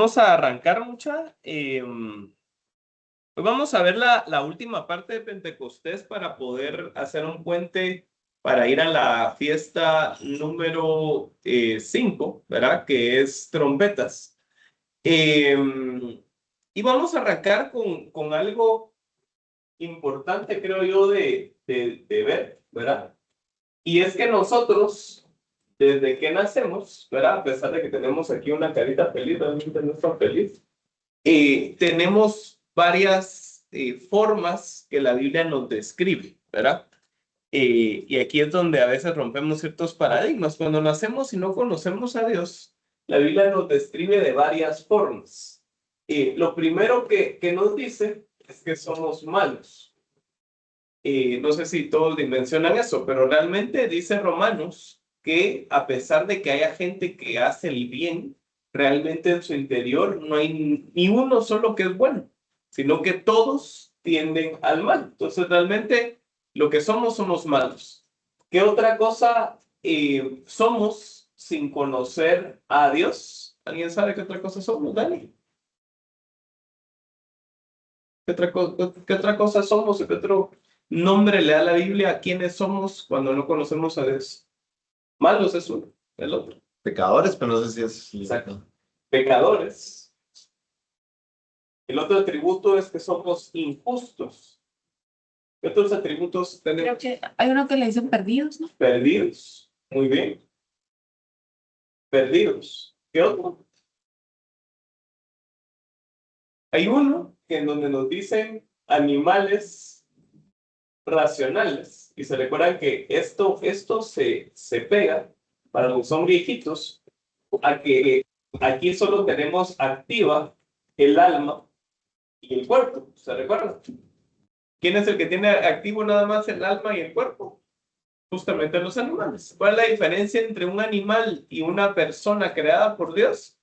Vamos a arrancar mucha. Pues vamos a ver la última parte de Pentecostés para poder hacer un puente para ir a la fiesta número 5, ¿verdad? Que es trompetas. Y vamos a arrancar con algo importante, creo yo, de ver, ¿verdad? Y es que nosotros, desde que nacemos, ¿verdad? A pesar de que tenemos aquí una carita feliz, realmente no está feliz, tenemos varias formas que la Biblia nos describe, ¿verdad? Y aquí es donde a veces rompemos ciertos paradigmas. Cuando nacemos y no conocemos a Dios, la Biblia nos describe de varias formas. Lo primero que nos dice es que somos malos. No sé si todos dimensionan eso, pero realmente dice Romanos que a pesar de que haya gente que hace el bien, realmente en su interior no hay ni uno solo que es bueno, sino que todos tienden al mal. Entonces realmente lo que somos malos. ¿Qué otra cosa somos sin conocer a Dios? ¿Alguien sabe qué otra cosa somos, Dani? ¿Qué otra cosa somos? ¿Qué otro nombre le da la Biblia a quiénes somos cuando no conocemos a Dios? Malos es uno, el otro. Pecadores, pero no sé si es... Exacto. Pecadores. El otro atributo es que somos injustos. ¿Qué otros atributos tenemos? Creo que hay uno que le dicen perdidos, ¿no? Perdidos. Muy bien. Perdidos. ¿Qué otro? Hay uno que en donde nos dicen animales racionales. Y se recuerdan que esto se pega para los que son viejitos a que aquí solo tenemos activa el alma y el cuerpo. ¿Se recuerdan? ¿Quién es el que tiene activo nada más el alma y el cuerpo? Justamente los animales. ¿Cuál es la diferencia entre un animal y una persona creada por Dios?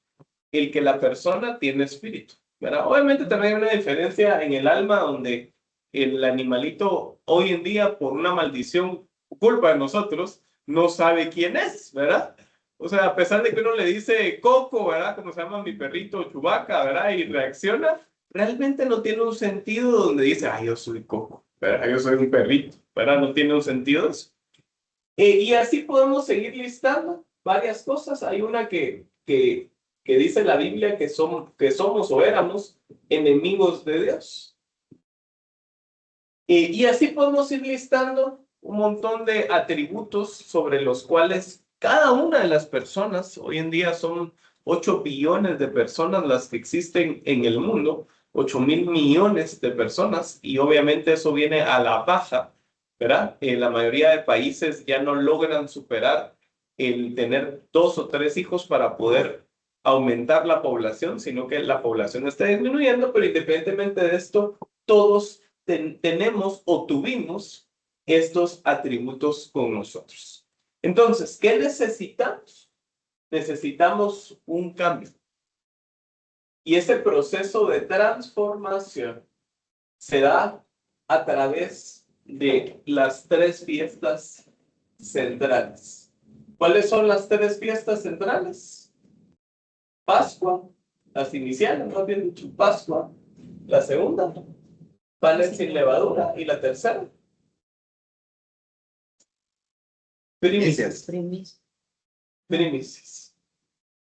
El que la persona tiene espíritu, ¿verdad? Obviamente también hay una diferencia en el alma donde el animalito hoy en día, por una maldición, culpa de nosotros, no sabe quién es, ¿verdad? O sea, a pesar de que uno le dice Coco, ¿verdad? Como se llama mi perrito Chewbacca, ¿verdad? Y reacciona, realmente no tiene un sentido donde dice, ay, yo soy Coco, ¿verdad? Yo soy un perrito, ¿verdad? No tiene un sentido eso. Y así podemos seguir listando varias cosas. Hay una que dice la Biblia que somos o éramos enemigos de Dios. Y así podemos ir listando un montón de atributos sobre los cuales cada una de las personas, hoy en día son 8 billones de personas las que existen en el mundo, 8.000 millones de personas, y obviamente eso viene a la baja, ¿verdad? La mayoría de países ya no logran superar el tener 2 o 3 hijos para poder aumentar la población, sino que la población está disminuyendo, pero independientemente de esto, todos tenemos o tuvimos estos atributos con nosotros. Entonces, ¿qué necesitamos? Necesitamos un cambio. Y ese proceso de transformación se da a través de las 3 fiestas centrales. ¿Cuáles son las 3 fiestas centrales? Pascua, las iniciales, más bien dicho, Pascua. La segunda, panes sin levadura. Y la tercera, primicias. Primicias.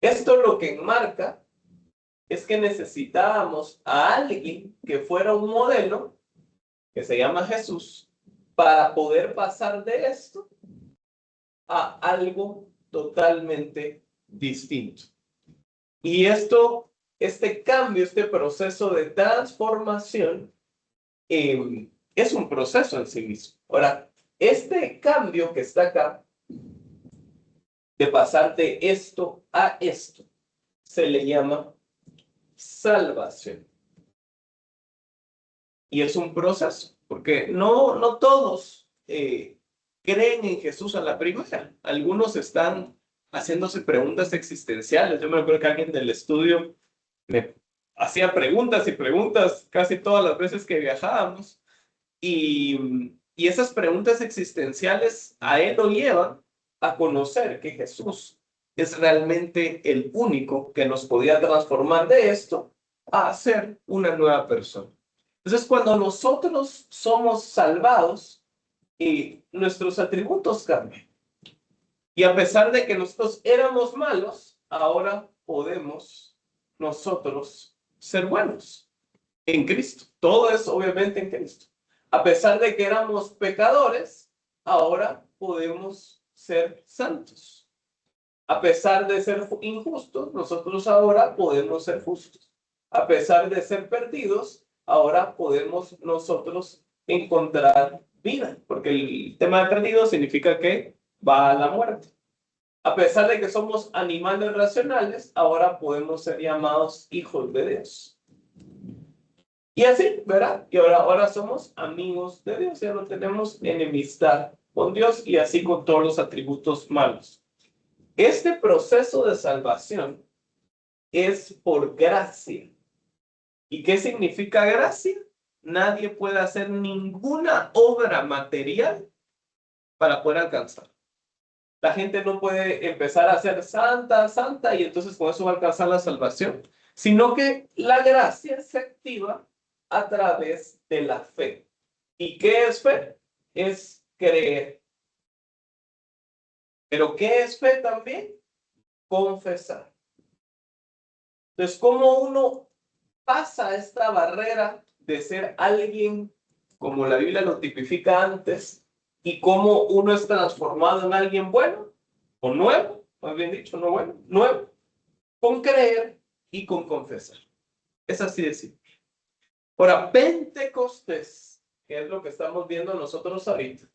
Esto lo que enmarca es que necesitábamos a alguien que fuera un modelo, que se llama Jesús, para poder pasar de esto a algo totalmente distinto. Y este cambio, este proceso de transformación, es un proceso en sí mismo. Ahora, este cambio que está acá, de pasar de esto a esto, se le llama salvación. Y es un proceso, porque no todos creen en Jesús a la primera. Algunos están haciéndose preguntas existenciales. Yo me acuerdo que alguien del estudio me hacía preguntas y preguntas casi todas las veces que viajábamos. Y esas preguntas existenciales a él lo llevan a conocer que Jesús es realmente el único que nos podía transformar de esto a ser una nueva persona. Entonces, cuando nosotros somos salvados, nuestros atributos cambian. Y a pesar de que nosotros éramos malos, ahora podemos nosotros ser buenos en Cristo. Todo es obviamente en Cristo. A pesar de que éramos pecadores, ahora podemos ser santos. A pesar de ser injustos, nosotros ahora podemos ser justos. A pesar de ser perdidos, ahora podemos nosotros encontrar vida, porque el tema de perdido significa que va a la muerte. A pesar de que somos animales racionales, ahora podemos ser llamados hijos de Dios. Y así, ¿verdad? Y ahora somos amigos de Dios, ya no tenemos enemistad con Dios y así con todos los atributos malos. Este proceso de salvación es por gracia. ¿Y qué significa gracia? Nadie puede hacer ninguna obra material para poder alcanzar. La gente no puede empezar a ser santa, y entonces con eso va a alcanzar la salvación, sino que la gracia se activa a través de la fe. ¿Y qué es fe? Es creer. ¿Pero qué es fe también? Confesar. Entonces, ¿cómo uno pasa esta barrera de ser alguien como la Biblia lo tipifica antes y cómo uno es transformado en alguien bueno o nuevo, más bien dicho, no bueno, nuevo, con creer y con confesar? Es así de simple. Ahora, Pentecostés, que es lo que estamos viendo nosotros ahorita,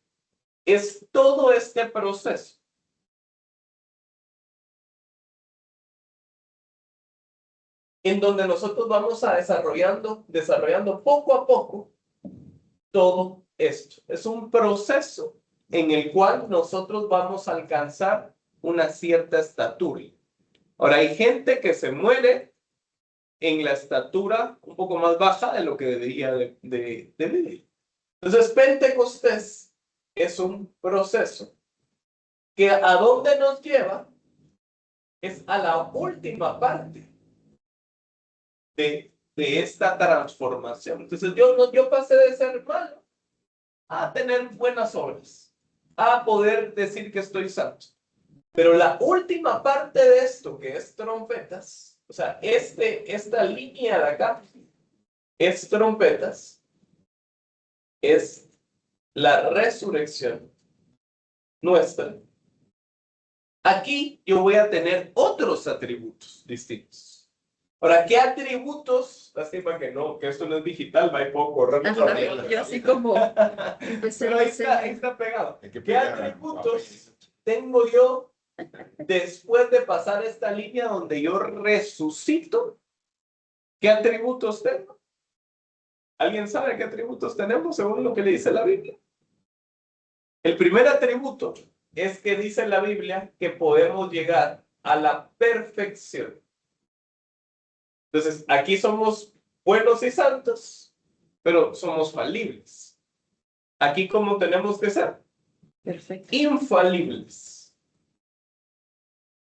es todo este proceso en donde nosotros vamos a desarrollando poco a poco todo esto. Es un proceso en el cual nosotros vamos a alcanzar una cierta estatura. Ahora, hay gente que se muere en la estatura un poco más baja de lo que debería de vivir. Entonces, Pentecostés es un proceso que a dónde nos lleva es a la última parte de esta transformación. Entonces, yo pasé de ser malo a tener buenas obras, a poder decir que estoy santo. Pero la última parte de esto, que es trompetas, o sea, esta línea de acá, es trompetas, es la resurrección nuestra. Aquí yo voy a tener otros atributos distintos. Ahora, ¿qué atributos? Lástima que no, que esto no es digital, va y puedo correr. Yo así como empecé Pero a ahí está pegado. ¿Qué atributos tengo yo después de pasar esta línea donde yo resucito? ¿Qué atributos tengo? ¿Alguien sabe qué atributos tenemos según lo que le dice la Biblia? El primer atributo es que dice la Biblia que podemos llegar a la perfección. Entonces, aquí somos buenos y santos, pero somos falibles. Aquí, ¿cómo tenemos que ser? perfecto. Infalibles.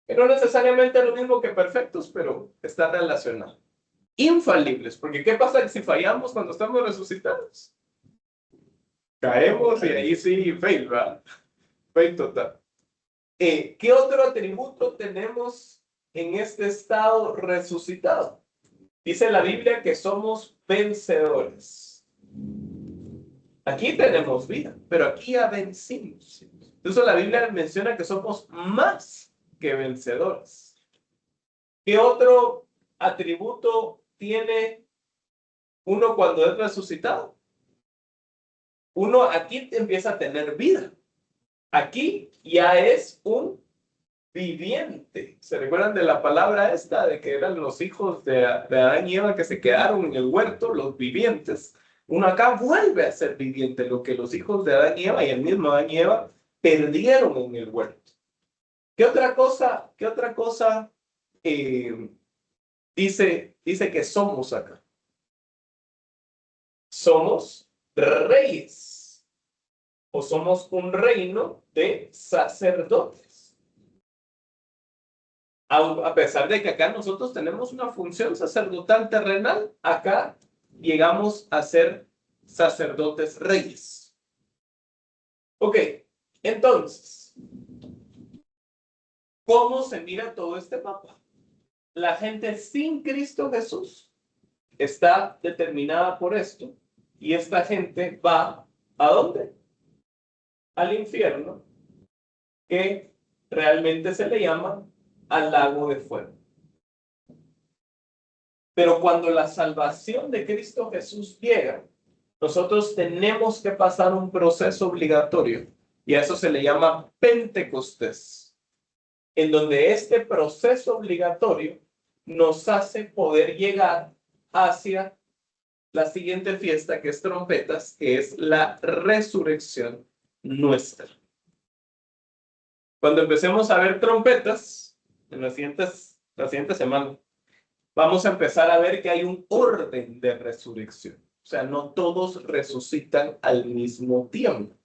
Que no necesariamente es lo mismo que perfectos, pero está relacionado. Infalibles, porque ¿qué pasa si fallamos cuando estamos resucitados? Caemos y ahí sí, fail, ¿verdad? Fail total. ¿Qué otro atributo tenemos en este estado resucitado? Dice la Biblia que somos vencedores. Aquí tenemos vida, pero aquí ya vencimos. Entonces la Biblia menciona que somos más que vencedores. ¿Qué otro atributo tiene uno cuando es resucitado? Uno aquí empieza a tener vida. Aquí ya es un viviente. ¿Se recuerdan de la palabra esta de que eran los hijos de Adán y Eva que se quedaron en el huerto, los vivientes? Uno acá vuelve a ser viviente, lo que los hijos de Adán y Eva y el mismo Adán y Eva perdieron en el huerto. ¿Qué otra cosa dice que somos acá? Somos reyes o somos un reino de sacerdotes. A pesar de que acá nosotros tenemos una función sacerdotal terrenal, acá llegamos a ser sacerdotes reyes. Ok, entonces, ¿cómo se mira todo este mapa? La gente sin Cristo Jesús está determinada por esto, y esta gente va ¿a dónde? Al infierno, que realmente se le llama al lago de fuego. Pero cuando la salvación de Cristo Jesús llega, nosotros tenemos que pasar un proceso obligatorio, y a eso se le llama Pentecostés, en donde este proceso obligatorio nos hace poder llegar hacia la siguiente fiesta, que es trompetas, que es la resurrección nuestra. Cuando empecemos a ver trompetas, en la siguiente semana, vamos a empezar a ver que hay un orden de resurrección. O sea, no todos resucitan al mismo tiempo.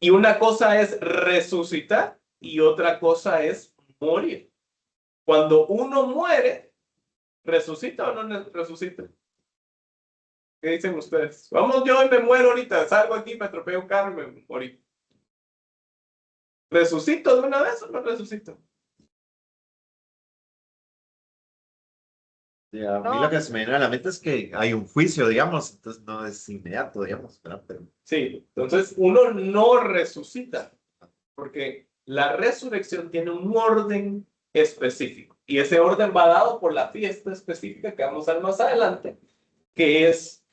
Y una cosa es resucitar y otra cosa es morir. Cuando uno muere, ¿resucita o no resucita? ¿Qué dicen ustedes? Vamos, yo y me muero ahorita, salgo aquí, me atropello un carro y me morí. ¿Resucito de una vez o no resucito? A mí lo que se me viene a la mente es que hay un juicio, digamos, entonces no es inmediato, digamos, ¿verdad? Pero Sí, entonces uno no resucita, porque la resurrección tiene un orden específico, y ese orden va dado por la fiesta específica que vamos a ver más adelante, que es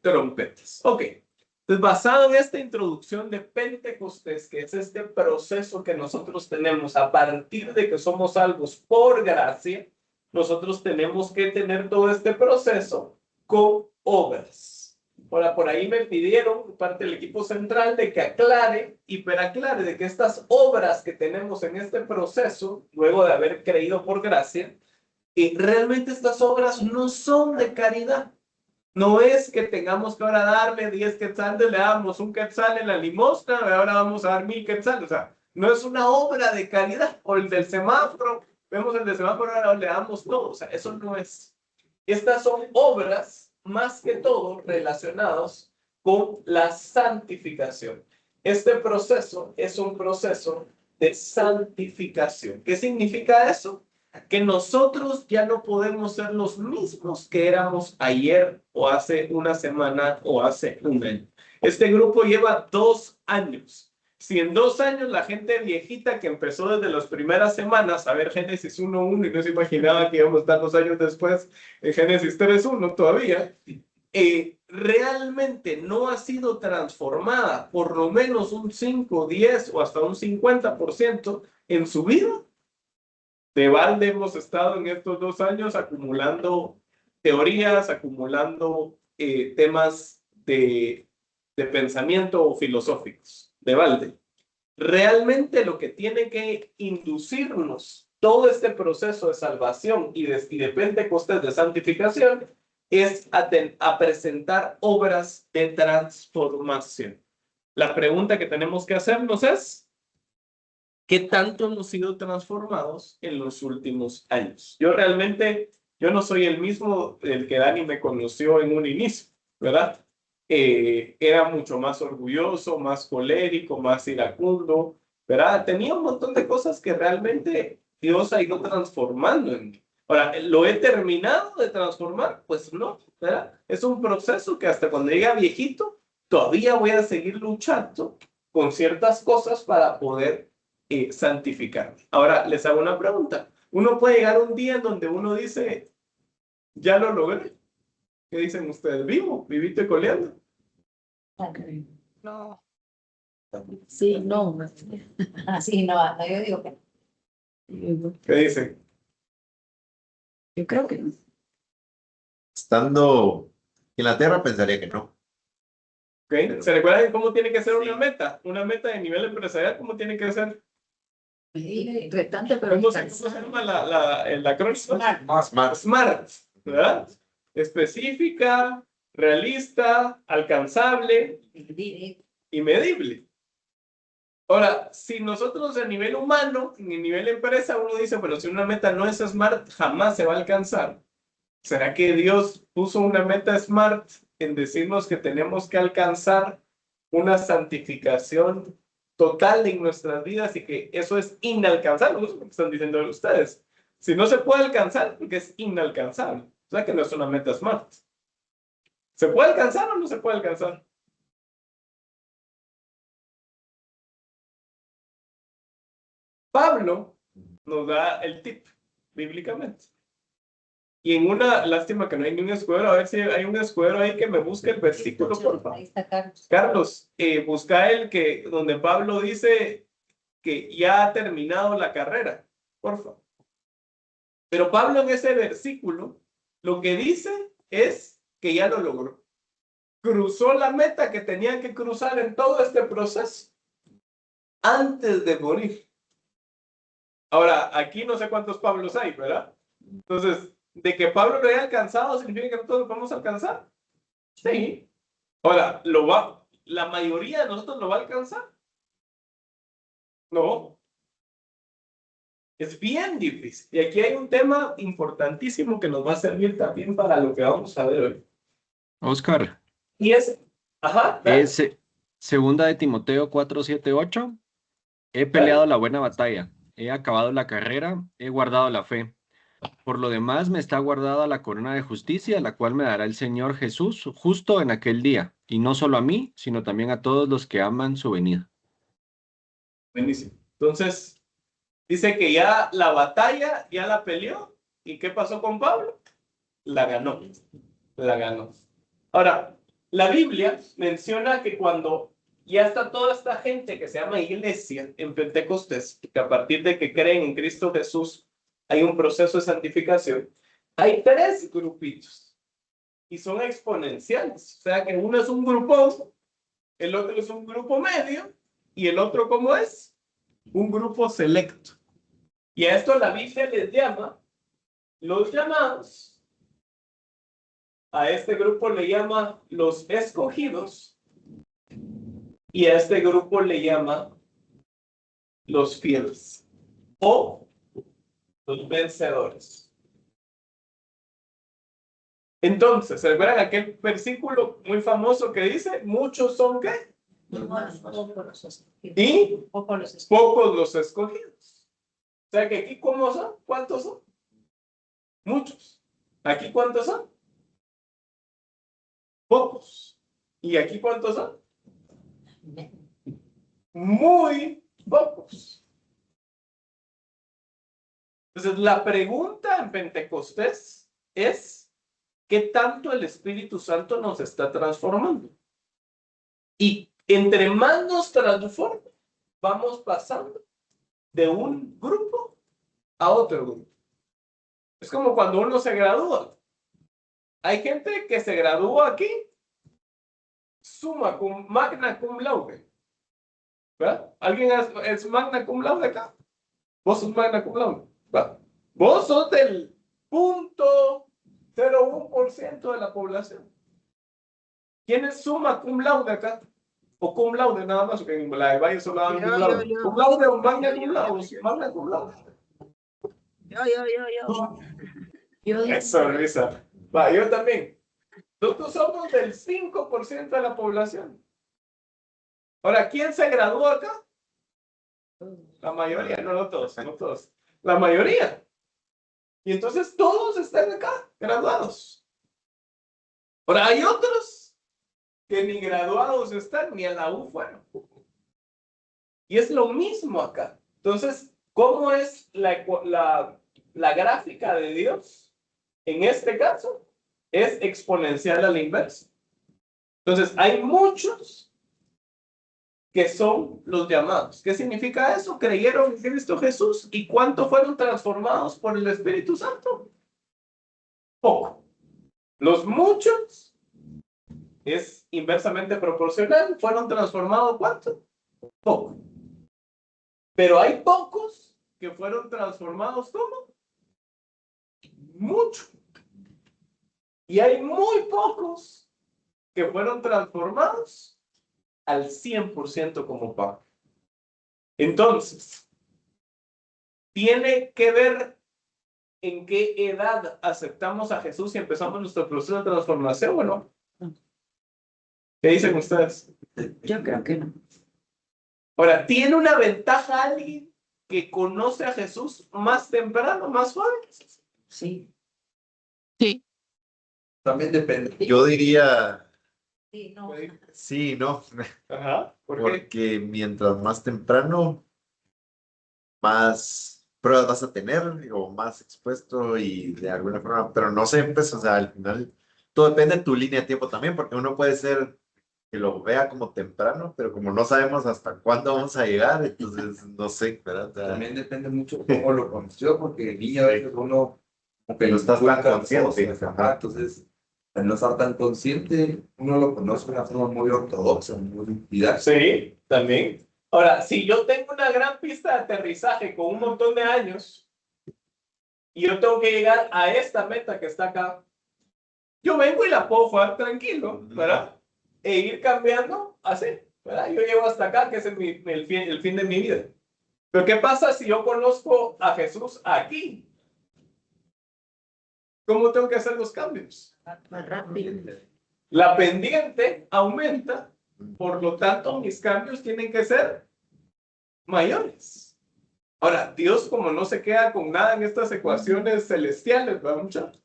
trompetas. Ok, entonces basado en esta introducción de Pentecostés, que es este proceso que nosotros tenemos a partir de que somos salvos por gracia, nosotros tenemos que tener todo este proceso con obras. Ahora, por ahí me pidieron, parte del equipo central, de que aclare, hiperaclare, de que estas obras que tenemos en este proceso, luego de haber creído por gracia, realmente estas obras no son de caridad. No es que tengamos que ahora darle 10 quetzales, le damos un quetzal en la limosna, ahora vamos a dar 1000 quetzales. O sea, no es una obra de caridad. O el del semáforo, vemos el del semáforo, ahora le damos todo. O sea, eso no es. Estas son obras, más que todo, relacionadas con la santificación. Este proceso es un proceso de santificación. ¿Qué significa eso? Que nosotros ya no podemos ser los mismos que éramos ayer o hace una semana o hace un año. Este grupo lleva 2 años. Si en 2 años la gente viejita que empezó desde las primeras semanas a ver Génesis 1.1 y no se imaginaba que íbamos a estar 2 años después en Génesis 3.1 todavía, realmente no ha sido transformada por lo menos un 5, 10 o hasta un 50% en su vida, de balde hemos estado en estos 2 años acumulando teorías, acumulando temas de pensamiento filosóficos, de balde. Realmente lo que tiene que inducirnos todo este proceso de salvación y de Pentecostés, de santificación, es a presentar obras de transformación. La pregunta que tenemos que hacernos es, ¿qué tanto hemos sido transformados en los últimos años? Yo no soy el mismo el que Dani me conoció en un inicio, ¿verdad? Era mucho más orgulloso, más colérico, más iracundo, ¿verdad? Tenía un montón de cosas que realmente Dios ha ido transformando en mí. Ahora, ¿lo he terminado de transformar? Pues no, ¿verdad? Es un proceso que hasta cuando llegue a viejito, todavía voy a seguir luchando con ciertas cosas para poder santificar. Ahora, les hago una pregunta. Uno puede llegar un día en donde uno dice, ya lo logré. ¿Qué dicen ustedes? Vivo, vivito y coleando. No. Sí, no. Sí, no, no, yo digo que ¿Qué dicen? Yo creo que no. estando en la Tierra pensaría que no. ¿Okay? ¿Se recuerdan cómo tiene que ser una meta? Una meta de nivel empresarial, ¿cómo tiene que ser? Retante, pero ¿Cómo se llama el acrónimo? Más. SMART, ¿verdad? Específica, realista, alcanzable y medible. Ahora, si nosotros a nivel humano, en el nivel empresa, uno dice, bueno, si una meta no es SMART, jamás se va a alcanzar. ¿Será que Dios puso una meta SMART en decirnos que tenemos que alcanzar una santificación total en nuestras vidas y que eso es inalcanzable? Eso es lo que están diciendo ustedes. Si no se puede alcanzar, porque es inalcanzable. O sea que no es una meta SMART. ¿Se puede alcanzar o no se puede alcanzar? Pablo nos da el tip bíblicamente. Y en una, lástima que no hay ni un escudero, a ver si hay un escudero ahí que me busque el versículo, por favor. Ahí está Carlos. Carlos, busca el que, donde Pablo dice que ya ha terminado la carrera, por favor. Pero Pablo en ese versículo, lo que dice es que ya lo logró. Cruzó la meta que tenía que cruzar en todo este proceso antes de morir. Ahora, aquí no sé cuántos Pablos hay, ¿verdad? Entonces, de que Pablo lo haya alcanzado, ¿significa que nosotros lo vamos a alcanzar? Sí. Ahora, ¿la mayoría de nosotros lo va a alcanzar? No. Es bien difícil. Y aquí hay un tema importantísimo que nos va a servir también para lo que vamos a ver hoy. Oscar, Y es, ajá, dale, es segunda de Timoteo 4:7-8. He dale. peleado la buena batalla, he acabado la carrera, he guardado la fe. Por lo demás me está guardada la corona de justicia, la cual me dará el Señor Jesús justo en aquel día, y no solo a mí, sino también a todos los que aman su venida. Buenísimo. Entonces, dice que ya la batalla ya la peleó. ¿Y qué pasó con Pablo? La ganó. La ganó. Ahora, la Biblia menciona que cuando ya está toda esta gente que se llama iglesia en Pentecostés, que a partir de que creen en Cristo Jesús hay un proceso de santificación, hay tres grupitos y son exponenciales. O sea que uno es un grupo, el otro es un grupo medio y el otro, ¿cómo es? Un grupo selecto. Y a esto la Biblia les llama los llamados. A este grupo le llama los escogidos y a este grupo le llama los fieles o los vencedores. Entonces, ¿se acuerdan aquel versículo muy famoso que dice, muchos son qué? Y pocos los escogidos. O sea que aquí, ¿cómo son? ¿Cuántos son? Muchos. ¿Aquí cuántos son? Pocos. ¿Y aquí cuántos son? Muy pocos. Entonces, la pregunta en Pentecostés es, ¿qué tanto el Espíritu Santo nos está transformando? Y entre más nos transforma, vamos pasando de un grupo a otro grupo. Es como cuando uno se gradúa. Hay gente que se gradúa aquí, magna cum laude. ¿Verdad? ¿Alguien es magna cum laude acá? Vos sos magna cum laude. ¿Verdad? Vos sos del 0.01% de la población. ¿Quién es summa cum laude acá? O cum laude nada más, porque en la de Valle solo dan cum laude. Cum laude o magna cum laude. Magna cum laude. Yo Eso, Luisa. Va, yo también. Nosotros somos del 5% de la población. Ahora, ¿quién se graduó acá? La mayoría, no todos, no todos. La mayoría. Y entonces todos están acá, graduados. Ahora, hay otros que ni graduados están, ni a la U fueron. Y es lo mismo acá. Entonces, ¿cómo es la gráfica de Dios? En este caso, es exponencial a la inversa. Entonces, hay muchos que son los llamados. ¿Qué significa eso? Creyeron en Cristo Jesús. ¿Y cuánto fueron transformados por el Espíritu Santo? Poco. Los muchos es inversamente proporcional. ¿Fueron transformados cuánto? Poco. Pero hay pocos que fueron transformados ¿cómo? Mucho. Y hay muy pocos que fueron transformados al 100% como Pablo. Entonces, tiene que ver en qué edad aceptamos a Jesús y empezamos nuestro proceso de transformación, ¿o no? ¿Qué dicen ustedes? Yo creo que no. Ahora, ¿tiene una ventaja alguien que conoce a Jesús más temprano, más joven? Sí. Sí, También depende. Yo diría, Sí, no. sí, no, Ajá, ¿por qué? porque mientras más temprano, más pruebas vas a tener o más expuesto y de alguna forma, pero no sé, pues, o sea, al final todo depende de tu línea de tiempo también, porque uno puede ser que lo vea como temprano, pero como no sabemos hasta cuándo vamos a llegar, entonces no sé, ¿verdad? O sea, También depende mucho cómo lo conoció, porque el niño a veces uno como que no estás tan inculca consciente. cosas, ajá, entonces al no estar tan consciente, uno lo conoce de una forma muy ortodoxa, muy didáctica. Sí, también. Ahora, si yo tengo una gran pista de aterrizaje con un montón de años y yo tengo que llegar a esta meta que está acá, yo vengo y la puedo jugar tranquilo, ¿verdad? E ir cambiando así, ¿verdad? Yo llego hasta acá, que es el fin de mi vida. Pero ¿qué pasa si yo conozco a Jesús aquí? ¿Cómo tengo que hacer los cambios? Más rápido. La pendiente aumenta, por lo tanto, mis cambios tienen que ser mayores. Ahora, Dios, como no se queda con nada en estas ecuaciones celestiales, ¿verdad, muchachos?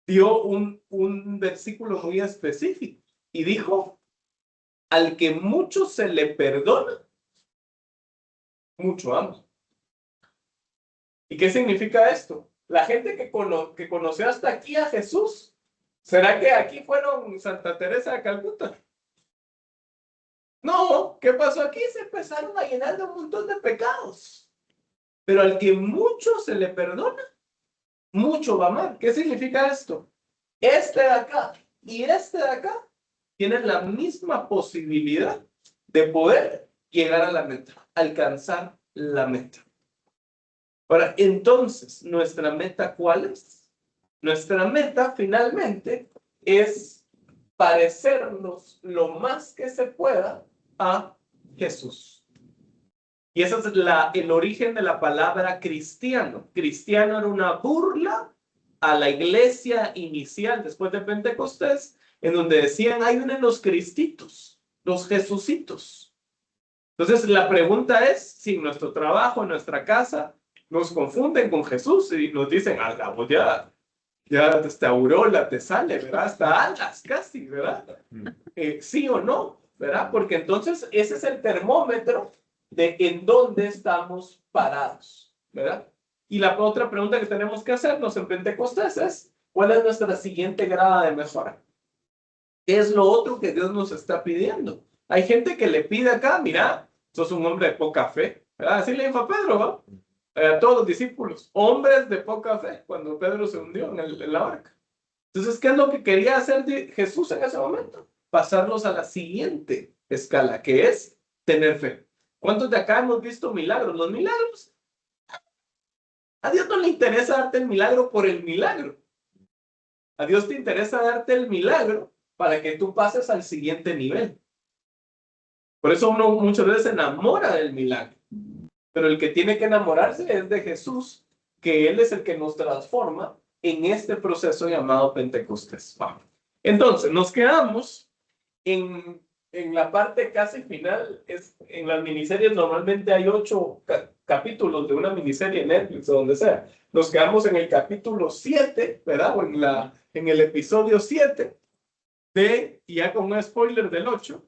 Dio un versículo muy específico y dijo, al que mucho se le perdona, mucho ama. ¿Y qué significa esto? La gente que conoció hasta aquí a Jesús, ¿será que aquí fueron Santa Teresa de Calcuta? No, ¿qué pasó aquí? Se empezaron a llenar de un montón de pecados. Pero al que mucho se le perdona, mucho va a amar. ¿Qué significa esto? Este de acá y este de acá tienen la misma posibilidad de poder llegar a la meta, alcanzar la meta. Ahora, entonces, ¿nuestra meta cuál es? Nuestra meta finalmente es parecernos lo más que se pueda a Jesús. Y ese es el origen de la palabra cristiano. Cristiano era una burla a la iglesia inicial después de Pentecostés, en donde decían, hay unos los cristitos, los jesucitos. Entonces la pregunta es, si en nuestro trabajo, en nuestra casa, nos confunden con Jesús y nos dicen, ah, pues ya hasta aureola te sale, ¿verdad? Hasta alas casi, ¿verdad? Sí o no, ¿verdad? Porque entonces ese es el termómetro de en dónde estamos parados, ¿verdad? Y la otra pregunta que tenemos que hacernos en Pentecostés es, ¿cuál es nuestra siguiente grada de mejora? ¿Qué es lo otro que Dios nos está pidiendo? Hay gente que le pide acá, mira, sos un hombre de poca fe, ¿verdad? Así le dijo a Pedro, ¿no? A todos los discípulos, hombres de poca fe, cuando Pedro se hundió en la barca. Entonces, ¿qué es lo que quería hacer Jesús en ese momento? Pasarlos a la siguiente escala, que es tener fe. ¿Cuántos de acá hemos visto milagros? Los milagros. A Dios no le interesa darte el milagro por el milagro. A Dios te interesa darte el milagro para que tú pases al siguiente nivel. Por eso uno muchas veces se enamora del milagro. Pero el que tiene que enamorarse es de Jesús, que Él es el que nos transforma en este proceso llamado Pentecostés. Vamos. Entonces, nos quedamos en la parte casi final. En las miniseries normalmente hay 8 capítulos de una miniserie en Netflix o donde sea. Nos quedamos en el capítulo 7, ¿verdad? O en el episodio 7 y ya con un spoiler del 8,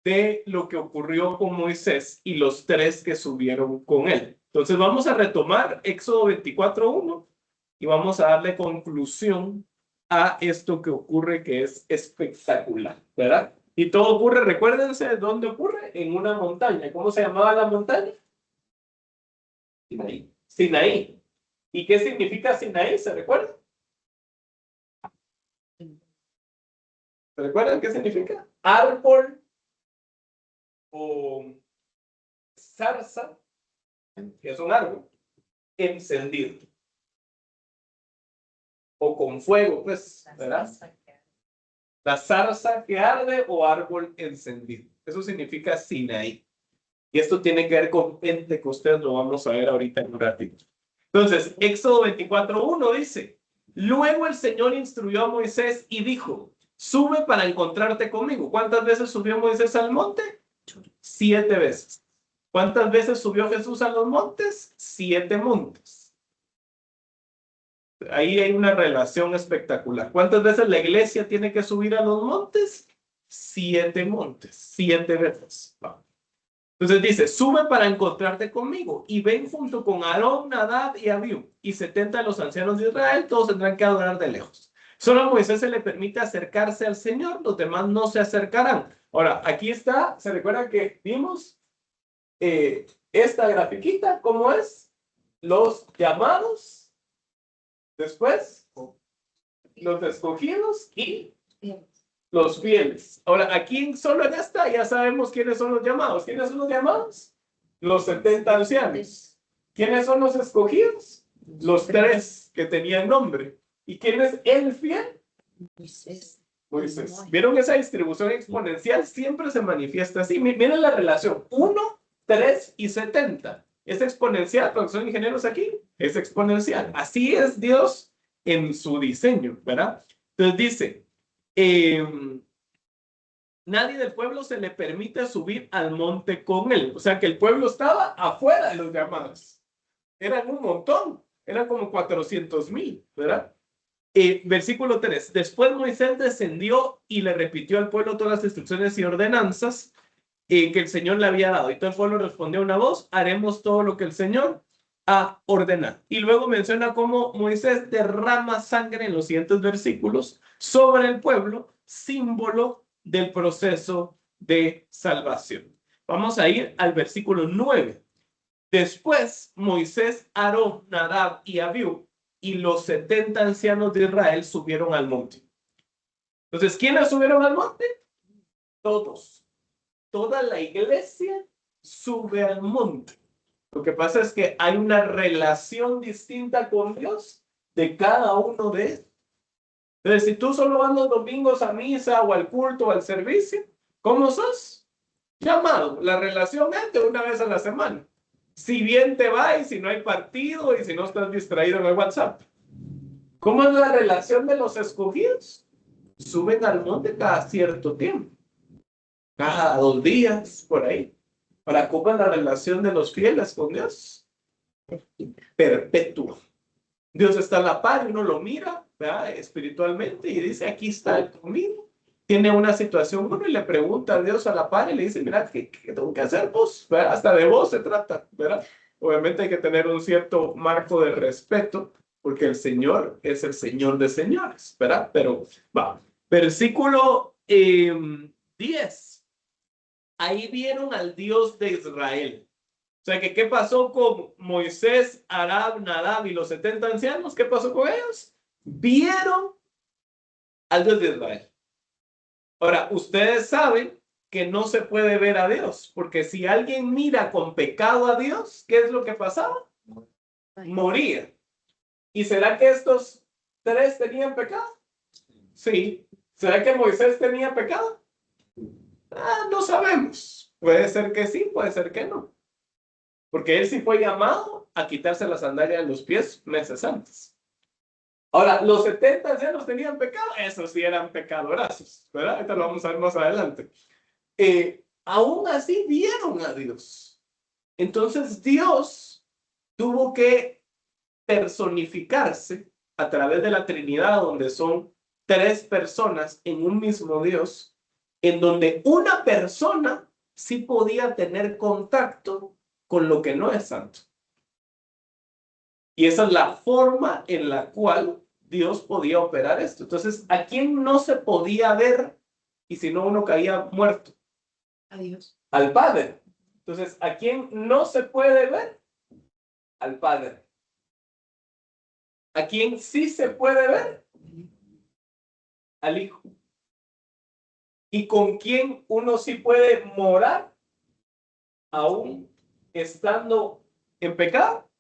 de lo que ocurrió con Moisés y los 3 que subieron con él. Entonces vamos a retomar Éxodo 24:1 y vamos a darle conclusión a esto que ocurre, que es espectacular, ¿verdad? Y todo ocurre, recuérdense, ¿dónde ocurre? En una montaña. ¿Cómo se llamaba la montaña? Sinaí. Sinaí. ¿Y qué significa Sinaí? ¿Se recuerdan? ¿Se recuerdan qué significa? Árbol o zarza, que es un árbol, encendido. O con fuego, pues, ¿verdad? La zarza que arde o árbol encendido. Eso significa Sinaí. Y esto tiene que ver con Pentecostés, lo vamos a ver ahorita en un ratito. Entonces, Éxodo 24:1 dice, luego el Señor instruyó a Moisés y dijo, sube para encontrarte conmigo. ¿Cuántas veces subió Moisés al monte? 7 veces. ¿Cuántas veces subió Jesús a los montes? 7 montes. Ahí hay una relación espectacular. ¿Cuántas veces la iglesia tiene que subir a los montes? 7 montes, 7 veces. Entonces dice, sube para encontrarte conmigo y ven junto con Aarón, Nadab y Abiú y 70 de los ancianos de Israel, todos tendrán que adorar de lejos. Solo a Moisés se le permite acercarse al Señor, los demás no se acercarán. Ahora, aquí está, ¿se recuerda que vimos esta grafiquita? ¿Cómo es? Los llamados, después los escogidos y los fieles. Ahora, aquí solo en esta ya sabemos quiénes son los llamados. ¿Quiénes son los llamados? Los 70 ancianos. ¿Quiénes son los escogidos? Los 3 que tenían nombre. ¿Y quién es el fiel? Moisés. Moisés. ¿Vieron esa distribución exponencial? Siempre se manifiesta así. Miren la relación. 1, 3 y 70. ¿Es exponencial? Cuando son ingenieros aquí, es exponencial. Así es Dios en su diseño, ¿verdad? Entonces dice, nadie del pueblo se le permite subir al monte con él. O sea que el pueblo estaba afuera de los llamados. Eran un montón. Eran como 400,000, ¿verdad? Versículo 3. Después Moisés descendió y le repitió al pueblo todas las instrucciones y ordenanzas que el Señor le había dado. Y todo el pueblo respondió a una voz, haremos todo lo que el Señor ha ordenado. Y luego menciona cómo Moisés derrama sangre en los siguientes versículos sobre el pueblo, símbolo del proceso de salvación. Vamos a ir al versículo 9. Después Moisés, Aarón, Nadab y Abiú y los 70 ancianos de Israel subieron al monte. Entonces, ¿quiénes subieron al monte? Todos. Toda la iglesia sube al monte. Lo que pasa es que hay una relación distinta con Dios de cada uno de ellos. Entonces, si tú solo vas los domingos a misa o al culto o al servicio, ¿cómo sos? Llamado. La relación es de una vez a la semana. Si bien te va y si no hay partido y si no estás distraído en el WhatsApp. ¿Cómo es la relación de los escogidos? Suben al monte cada cierto tiempo. Cada 2 días, por ahí. ¿Para cómo es la relación de los fieles con Dios? Perpetua. Dios está a la par y uno lo mira, ¿verdad? Espiritualmente y dice, aquí está el conmigo. Tiene una situación, uno y le pregunta a Dios a la par y le dice, mira, ¿qué tengo que hacer vos? ¿Verdad? Hasta de vos se trata, ¿verdad? Obviamente hay que tener un cierto marco de respeto, porque el Señor es el Señor de señores, ¿verdad? Pero va. Versículo 10. Ahí vieron al Dios de Israel. O sea, que ¿qué pasó con Moisés, Aarón, Nadab y los 70 ancianos? ¿Qué pasó con ellos? Vieron al Dios de Israel. Ahora, ustedes saben que no se puede ver a Dios, porque si alguien mira con pecado a Dios, ¿qué es lo que pasaba? Moría. ¿Y será que estos 3 tenían pecado? Sí. ¿Será que Moisés tenía pecado? No sabemos. Puede ser que sí, puede ser que no. Porque él sí fue llamado a quitarse la sandalia de los pies meses antes. Ahora, los 70 ancianos tenían pecado, esos sí eran pecadorazos, ¿verdad? Esto lo vamos a ver más adelante. Aún así vieron a Dios. Entonces Dios tuvo que personificarse a través de la Trinidad, donde son 3 personas en un mismo Dios, en donde una persona sí podía tener contacto con lo que no es santo. Y esa es la forma en la cual Dios podía operar esto. Entonces, ¿a quién no se podía ver? Y si no, uno caía muerto. A Dios. Al Padre. Entonces, ¿a quién no se puede ver? Al Padre. ¿A quién sí se puede ver? Al Hijo. ¿Y con quién uno sí puede morar? Aún estando en pecado.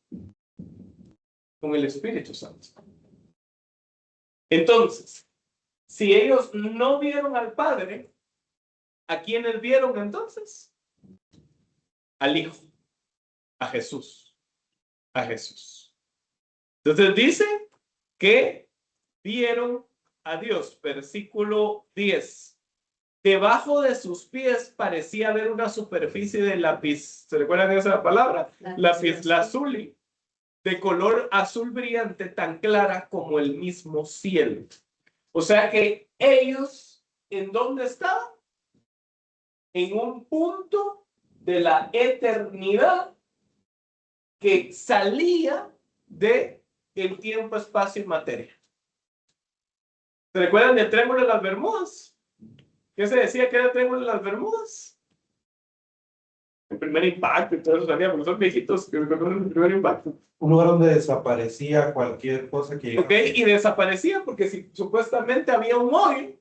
Con el Espíritu Santo. Entonces, si ellos no vieron al Padre, ¿a quiénes vieron entonces? al Hijo, a Jesús, a Jesús. Entonces dice que vieron a Dios, versículo 10. Debajo de sus pies parecía haber una superficie de lápiz. ¿Se recuerdan de esa palabra? Lapislázuli, de color azul brillante, tan clara como el mismo cielo. O sea que ellos, ¿en dónde estaban? En un punto de la eternidad que salía de el tiempo, espacio y materia. ¿Se recuerdan del Triángulo de las Bermudas? ¿Qué se decía que era el Triángulo de las Bermudas? El primer impacto y todo eso sabía, porque son viejitos que reconocen el primer impacto. Un lugar donde desaparecía cualquier cosa que... ¿Ok? Y desaparecía porque si, supuestamente había un hoyo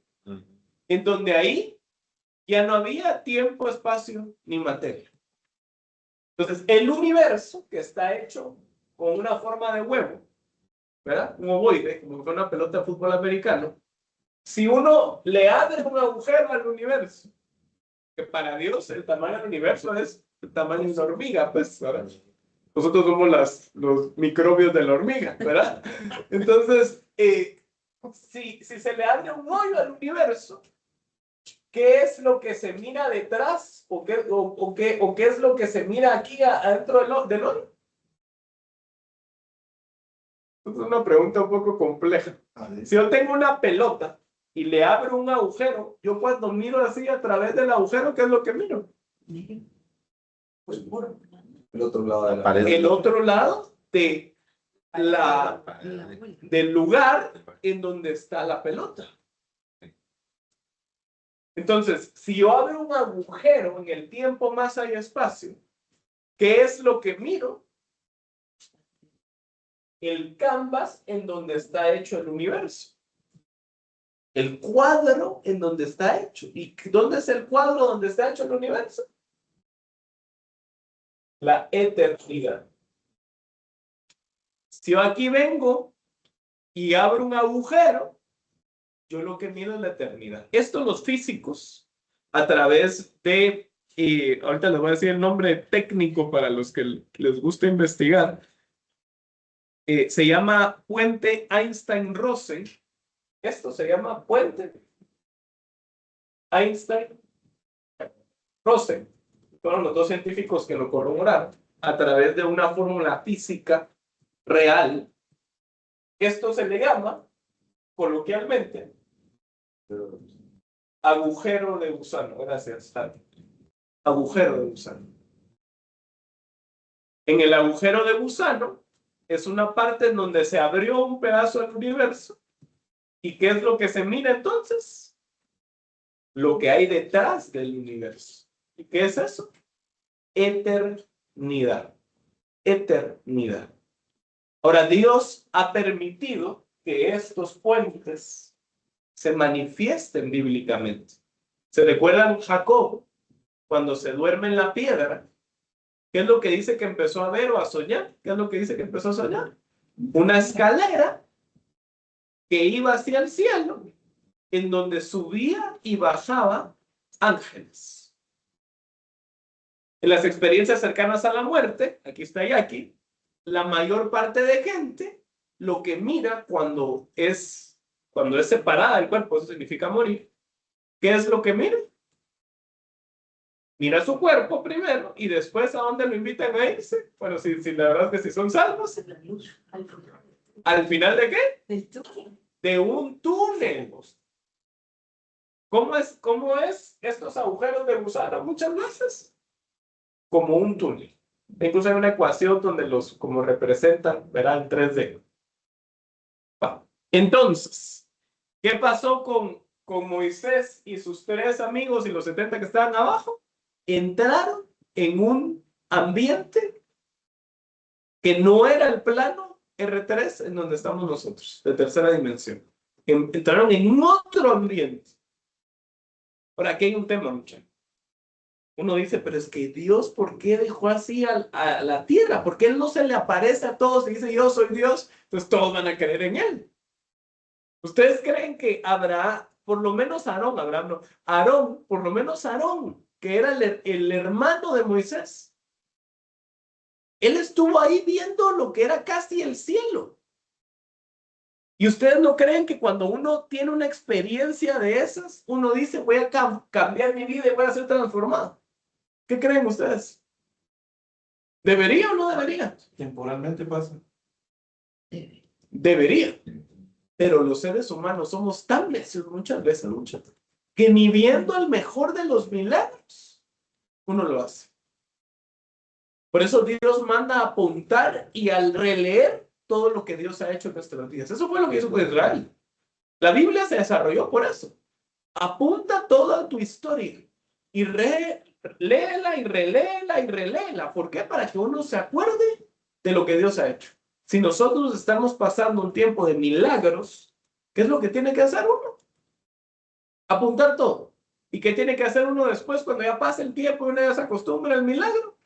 en donde ahí ya no había tiempo, espacio ni materia. Entonces, el universo que está hecho con una forma de huevo, ¿verdad? Un ovoide, como una pelota de fútbol americano. Si uno le abre un agujero al universo, que para Dios el tamaño del universo es el tamaño de una hormiga, pues, ¿verdad? Nosotros somos los microbios de la hormiga, ¿verdad? Entonces, si se le abre un hoyo al universo, ¿qué es lo que se mira detrás? ¿O qué es lo que se mira aquí adentro del hoyo? Es una pregunta un poco compleja. Si yo tengo una pelota y le abro un agujero, yo cuando miro así a través del agujero, ¿qué es lo que miro? Pues puro. El otro lado de la Pared. El otro lado del lugar en donde está la pelota. Entonces, si yo abro un agujero en el tiempo, masa y espacio, ¿qué es lo que miro? El canvas en donde está hecho el universo. El cuadro en donde está hecho. ¿Y dónde es el cuadro donde está hecho el universo? La eternidad. Si yo aquí vengo y abro un agujero, yo lo que miro es la eternidad. Esto los físicos, a través de, ahorita les voy a decir el nombre técnico para los que les gusta investigar, se llama puente Einstein-Rosen. Esto se llama puente Einstein-Rosen. Fueron los dos científicos que lo corroboraron a través de una fórmula física real. Esto se le llama, coloquialmente, agujero de gusano. Gracias, Tati. Agujero de gusano. En el agujero de gusano es una parte en donde se abrió un pedazo del universo. ¿Y qué es lo que se mira entonces? Lo que hay detrás del universo. ¿Y qué es eso? Eternidad. Eternidad. Ahora, Dios ha permitido que estos puentes se manifiesten bíblicamente. ¿Se recuerdan Jacob cuando se duerme en la piedra? ¿Qué es lo que dice que empezó a ver o a soñar? ¿Qué es lo que dice que empezó a soñar? Una escalera que iba hacia el cielo, en donde subía y bajaba ángeles. En las experiencias cercanas a la muerte, aquí está Jackie, la mayor parte de gente lo que mira cuando es separada del cuerpo, eso significa morir. ¿Qué es lo que mira? Mira su cuerpo primero y después a dónde lo invitan a irse. Bueno, si la verdad es que si son salvos. ¿Al final de qué? De un túnel. ¿Cómo es estos agujeros de gusano muchas veces? Como un túnel. Incluso hay una ecuación donde los como representan, verán 3D. Entonces, ¿qué pasó con Moisés y sus 3 amigos y los 70 que estaban abajo? Entraron en un ambiente que no era el plano R3 en donde estamos nosotros, de tercera dimensión. Entraron en otro ambiente. Ahora, aquí hay un tema, muchachos. Uno dice, pero es que Dios, ¿por qué dejó así a la tierra? ¿Por qué Él no se le aparece a todos y dice, yo soy Dios? Entonces todos van a creer en Él. ¿Ustedes creen que habrá, por lo menos Aarón, por lo menos Aarón, que era el hermano de Moisés, Él estuvo ahí viendo lo que era casi el cielo. ¿Y ustedes no creen que cuando uno tiene una experiencia de esas, uno dice, voy a cambiar mi vida y voy a ser transformado? ¿Qué creen ustedes? ¿Debería o no debería? Temporalmente pasa. Debería. Pero los seres humanos somos tan necios muchas veces, que ni viendo el mejor de los milagros, uno lo hace. Por eso Dios manda a apuntar y al releer todo lo que Dios ha hecho en nuestros días. Eso fue lo que hizo con Israel. La Biblia se desarrolló por eso. Apunta toda tu historia y léela y reléela y reléela. ¿Por qué? Para que uno se acuerde de lo que Dios ha hecho. Si nosotros estamos pasando un tiempo de milagros, ¿qué es lo que tiene que hacer uno? Apuntar todo. ¿Y qué tiene que hacer uno después cuando ya pase el tiempo y uno ya se acostumbra al milagro?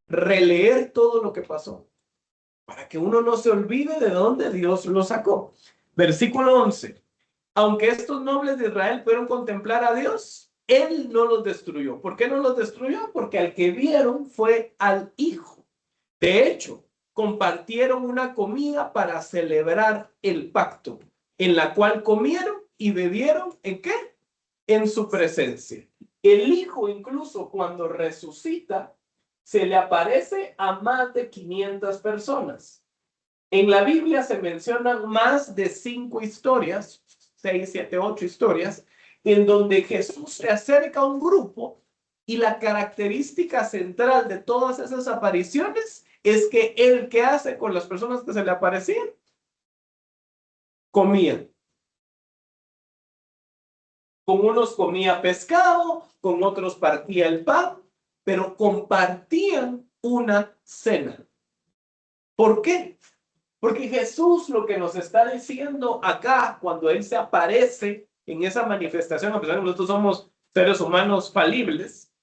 Releer todo lo que pasó, para que uno no se olvide de dónde Dios lo sacó. Versículo 11. Aunque estos nobles de Israel pudieron contemplar a Dios, Él no los destruyó. ¿Por qué no los destruyó? Porque al que vieron fue al Hijo. De hecho, compartieron una comida para celebrar el pacto, en la cual comieron y bebieron, ¿en qué? En su presencia. El Hijo, incluso cuando resucita, se le aparece a más de 500 personas. En la Biblia se mencionan más de 5 historias, 6, 7, 8 historias, en donde Jesús se acerca a un grupo y la característica central de todas esas apariciones es que él, ¿qué hace con las personas que se le aparecían? Comían. Con unos comía pescado, con otros partía el pan, pero compartían una cena. ¿Por qué? Porque Jesús lo que nos está diciendo acá, cuando Él se aparece en esa manifestación, a pesar de que nosotros somos seres humanos falibles,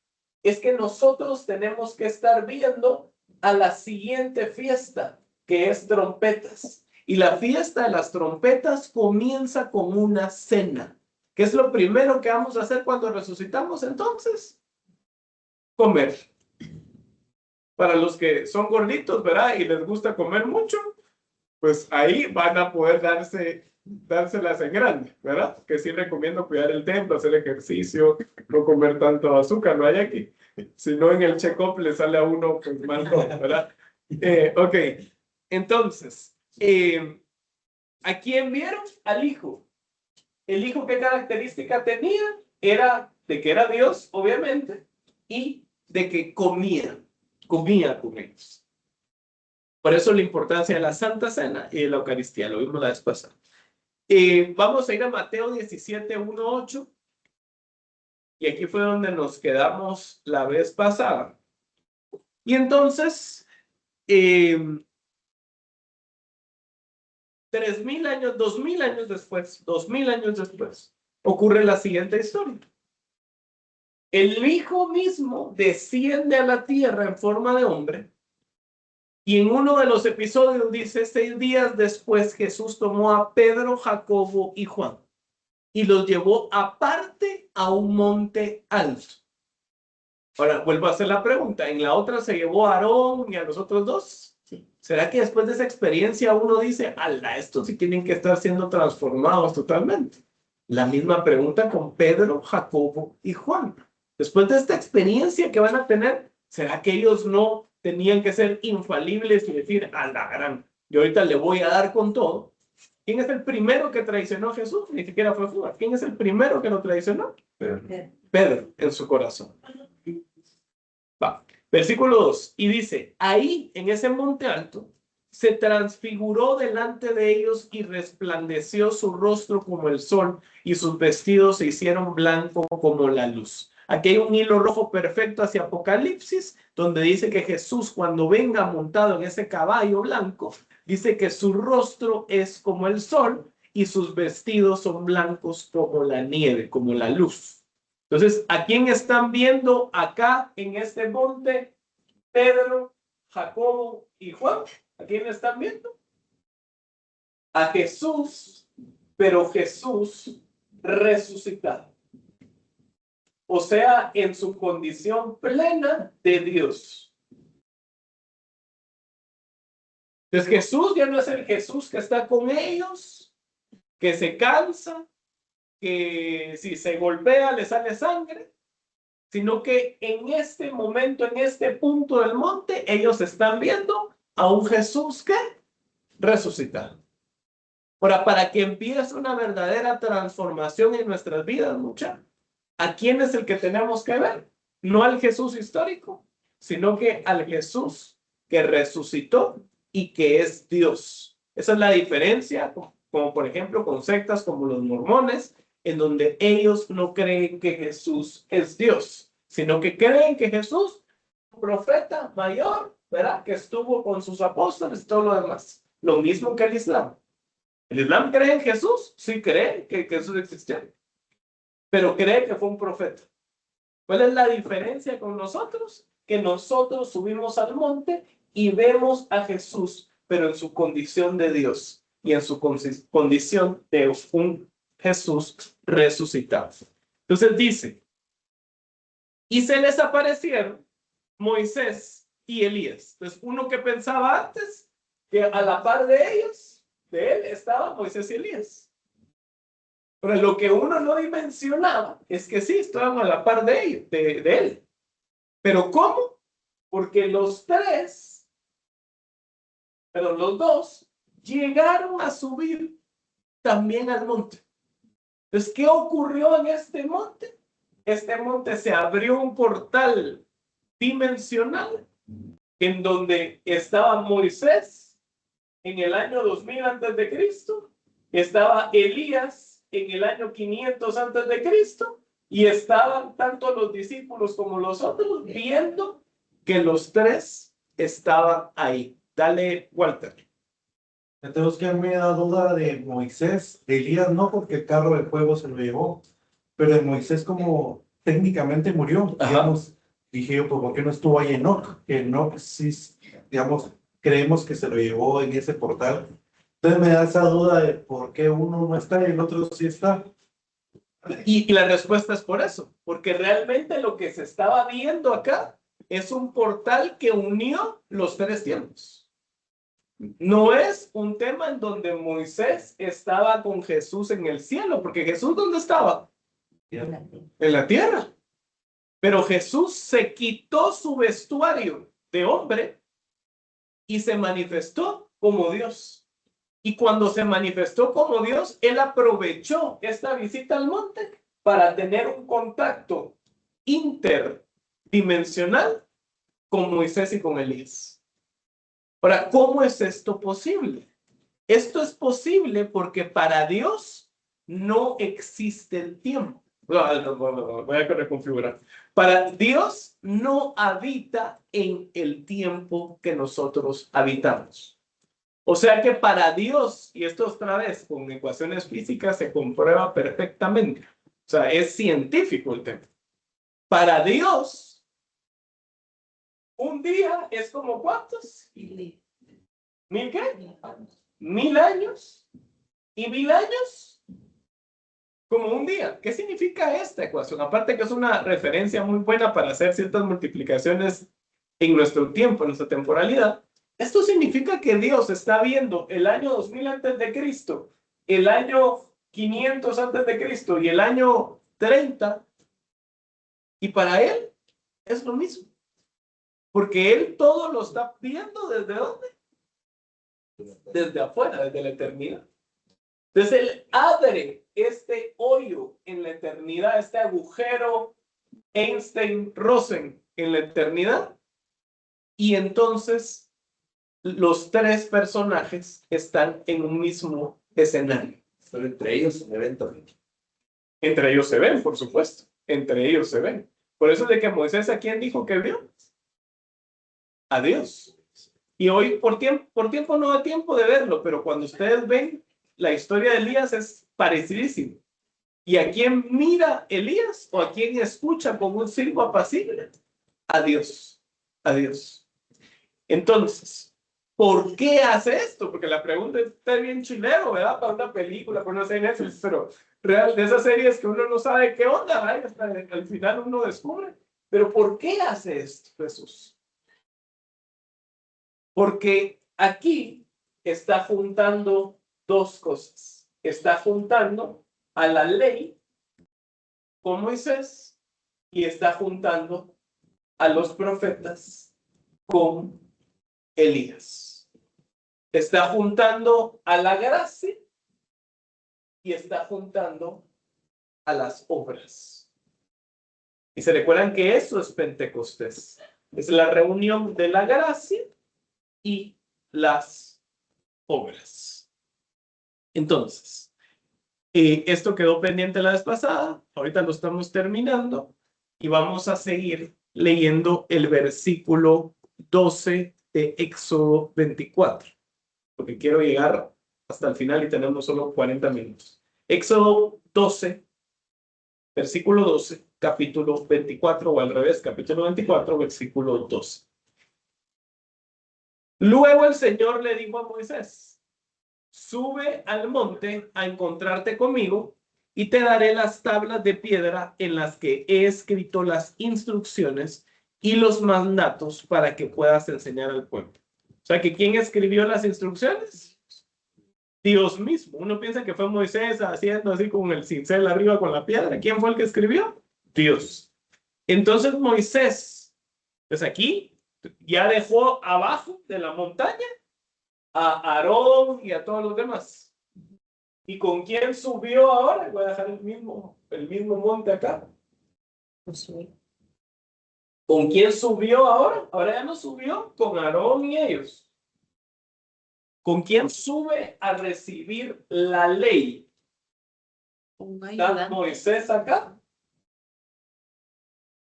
es que nosotros tenemos que estar viendo a la siguiente fiesta, que es trompetas. Y la fiesta de las trompetas comienza con una cena. ¿Qué es lo primero que vamos a hacer cuando resucitamos entonces? Comer. Para los que son gorditos, ¿verdad? Y les gusta comer mucho, pues ahí van a poder dárselas en grande, ¿verdad? Que sí recomiendo cuidar el templo, hacer ejercicio, no comer tanto azúcar, no hay aquí. Si no, en el check-up le sale a uno pues mal, ¿verdad? Ok, entonces, ¿a quién vieron? Al Hijo. ¿El Hijo qué característica tenía? Era de que era Dios, obviamente, y de que comía con ellos. Por eso la importancia de la Santa Cena y de la Eucaristía, lo vimos la vez pasada. Vamos a ir a Mateo 17, 1, 8. Y aquí fue donde nos quedamos la vez pasada. Y entonces, 3,000 años, 2,000 años después, ocurre la siguiente historia. El Hijo mismo desciende a la tierra en forma de hombre. Y en uno de los episodios dice, 6 días después Jesús tomó a Pedro, Jacobo y Juan y los llevó aparte a un monte alto. Ahora, vuelvo a hacer la pregunta. ¿En la otra se llevó a Aarón y a los otros dos? Sí. ¿Será que después de esa experiencia uno dice, ala, estos sí tienen que estar siendo transformados totalmente? La misma pregunta con Pedro, Jacobo y Juan. Después de esta experiencia que van a tener, ¿será que ellos no tenían que ser infalibles y decir, a la gran, yo ahorita le voy a dar con todo? ¿Quién es el primero que traicionó a Jesús? Ni siquiera fue Judas. ¿Quién es el primero que lo traicionó? Pedro, en su corazón. Va. Versículo 2. Y dice, ahí, en ese monte alto, se transfiguró delante de ellos y resplandeció su rostro como el sol y sus vestidos se hicieron blancos como la luz. Aquí hay un hilo rojo perfecto hacia Apocalipsis, donde dice que Jesús, cuando venga montado en ese caballo blanco, dice que su rostro es como el sol y sus vestidos son blancos como la nieve, como la luz. Entonces, ¿a quién están viendo acá en este monte? Pedro, Jacobo y Juan. ¿A quién están viendo? A Jesús, pero Jesús resucitado. O sea, en su condición plena de Dios. Entonces Jesús ya no es el Jesús que está con ellos, que se cansa, que si se golpea le sale sangre, sino que en este momento, en este punto del monte, ellos están viendo a un Jesús que resucitado. Ahora, para que empiece una verdadera transformación en nuestras vidas, muchachos, ¿a quién es el que tenemos que ver? No al Jesús histórico, sino que al Jesús que resucitó y que es Dios. Esa es la diferencia, como por ejemplo con sectas como los mormones, en donde ellos no creen que Jesús es Dios, sino que creen que Jesús es un profeta mayor, ¿verdad? Que estuvo con sus apóstoles y todo lo demás. Lo mismo que el Islam. ¿El Islam cree en Jesús? Sí, cree que Jesús existió, pero cree que fue un profeta. ¿Cuál es la diferencia con nosotros? Que nosotros subimos al monte y vemos a Jesús, pero en su condición de Dios y en su condición de un Jesús resucitado. Entonces dice, y se les aparecieron Moisés y Elías. Entonces uno que pensaba antes que a la par de ellos, de él, estaban Moisés y Elías. Pero lo que uno no dimensionaba es que sí, estaban a la par de ellos, de él. ¿Pero cómo? Porque los dos, llegaron a subir también al monte. Entonces, ¿qué ocurrió en este monte? Este monte se abrió un portal dimensional en donde estaba Moisés en el año 2000 antes de Cristo, estaba Elías en el año 500 antes de Cristo, y estaban tanto los discípulos como los otros viendo que los tres estaban ahí. Dale, Walter. Tenemos que me da duda de Moisés, de Elías no, porque el carro de fuego se lo llevó, pero de Moisés como técnicamente murió, Ajá. digamos, dije yo, pues ¿por qué no estuvo ahí Enoc? Que Enoc sí, digamos, creemos que se lo llevó en ese portal. Entonces me da esa duda de por qué uno no está y el otro sí está. Y la respuesta es por eso, porque realmente lo que se estaba viendo acá es un portal que unió los tres tiempos. No es un tema en donde Moisés estaba con Jesús en el cielo, porque Jesús, ¿dónde estaba? En la tierra. Pero Jesús se quitó su vestuario de hombre y se manifestó como Dios. Y cuando se manifestó como Dios, él aprovechó esta visita al monte para tener un contacto interdimensional con Moisés y con Elías. Ahora, ¿cómo es esto posible? Esto es posible porque para Dios no existe el tiempo. Voy a reconfigurar. Para Dios no habita en el tiempo que nosotros habitamos. O sea que para Dios, y esto otra vez con ecuaciones físicas se comprueba perfectamente, o sea, es científico el tema. Para Dios, un día es como ¿cuántos? ¿Mil qué? 1000 años. ¿Y 1000 años? Como un día. ¿Qué significa esta ecuación? Aparte que es una referencia muy buena para hacer ciertas multiplicaciones en nuestro tiempo, en nuestra temporalidad. Esto significa que Dios está viendo el año 2000 antes de Cristo, el año 500 antes de Cristo y el año 30, y para él es lo mismo, porque él todo lo está viendo ¿desde dónde? Desde afuera, desde la eternidad. Entonces él abre este hoyo en la eternidad, este agujero Einstein-Rosen en la eternidad, y entonces los tres personajes están en un mismo escenario. Pero entre ellos se ven también. Entre ellos se ven, por supuesto. Entre ellos se ven. Por eso es de que Moisés, ¿a quién dijo que vio? A Dios. Y hoy por tiempo no da tiempo de verlo, pero cuando ustedes ven la historia de Elías es parecidísimo. ¿Y a quién mira Elías o a quién escucha con un silbo apacible? A Dios. A Dios. Entonces, ¿por qué hace esto? Porque la pregunta está bien chilero, ¿verdad? Para una película, para una serie Netflix, pero real, de esas series que uno no sabe qué onda, ¿verdad? Hasta al final uno descubre. Pero ¿por qué hace esto Jesús? Porque aquí está juntando dos cosas. Está juntando a la ley con Moisés y está juntando a los profetas con Elías. Está juntando a la gracia y está juntando a las obras. Y se recuerdan que eso es Pentecostés. Es la reunión de la gracia y las obras. Entonces, esto quedó pendiente la vez pasada. Ahorita lo estamos terminando y vamos a seguir leyendo el versículo 12 de Éxodo 24. Porque quiero llegar hasta el final y tenemos solo 40 minutos. Éxodo 12, versículo 12, capítulo 24, o al revés, capítulo 24, versículo 12. Luego el Señor le dijo a Moisés: sube al monte a encontrarte conmigo y te daré las tablas de piedra en las que he escrito las instrucciones y los mandatos para que puedas enseñar al pueblo. O sea, que ¿quién escribió las instrucciones? Dios mismo. Uno piensa que fue Moisés haciendo así con el cincel arriba con la piedra. ¿Quién fue el que escribió? Dios. Entonces Moisés, pues aquí ya dejó abajo de la montaña a Aarón y a todos los demás. ¿Y con quién subió ahora? Voy a dejar el mismo monte acá. ¿Con quién subió ahora? Ahora ya no subió con Aarón y ellos. ¿Con quién sube a recibir la ley? ¿Está Moisés acá?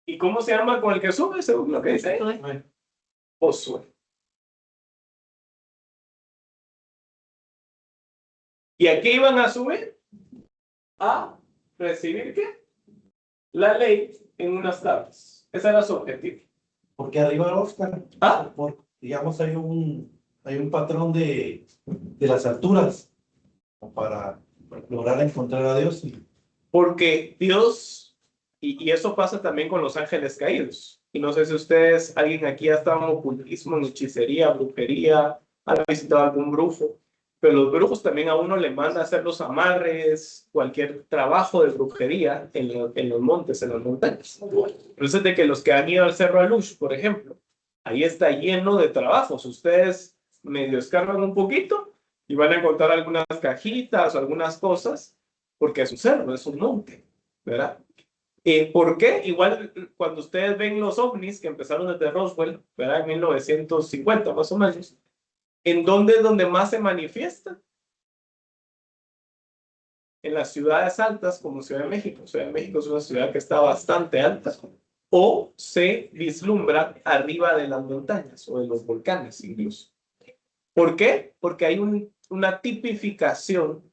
¿Y cómo se llama con el que sube, según lo que dice ahí? Josué. ¿Y a qué iban a subir? A recibir ¿qué? La ley en unas tablas. Ese era su objetivo. Porque arriba, Oscar, ¿Ah? digamos, hay un patrón de las alturas para lograr encontrar a Dios. Porque Dios, y eso pasa también con los ángeles caídos. Y no sé si ustedes, alguien aquí ha estado en ocultismo, en hechicería, brujería, ha visitado algún brujo. Pero los brujos también a uno le manda a hacer los amarres, cualquier trabajo de brujería en los montes, en las montañas. Por eso es de que los que han ido al Cerro Alush, por ejemplo, ahí está lleno de trabajos. Ustedes medio escarban un poquito y van a encontrar algunas cajitas o algunas cosas, porque es un cerro, es un monte, ¿verdad? ¿Por qué? Igual cuando ustedes ven los ovnis que empezaron desde Roswell, ¿verdad? En 1950 más o menos, ¿en dónde es donde más se manifiesta? En las ciudades altas como Ciudad de México. Ciudad de México es una ciudad que está bastante alta. O se vislumbra arriba de las montañas o de los volcanes incluso. ¿Por qué? Porque hay una tipificación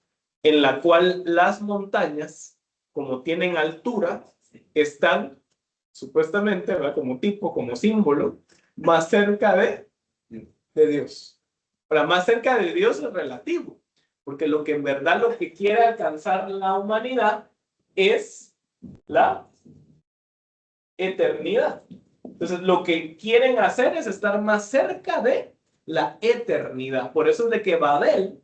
en la cual las montañas, como tienen altura, están supuestamente, ¿verdad? Como tipo, como símbolo, más cerca de Dios. Ahora, más cerca de Dios es relativo, porque lo que en verdad lo que quiere alcanzar la humanidad es la eternidad. Entonces, lo que quieren hacer es estar más cerca de la eternidad. Por eso es de que Babel,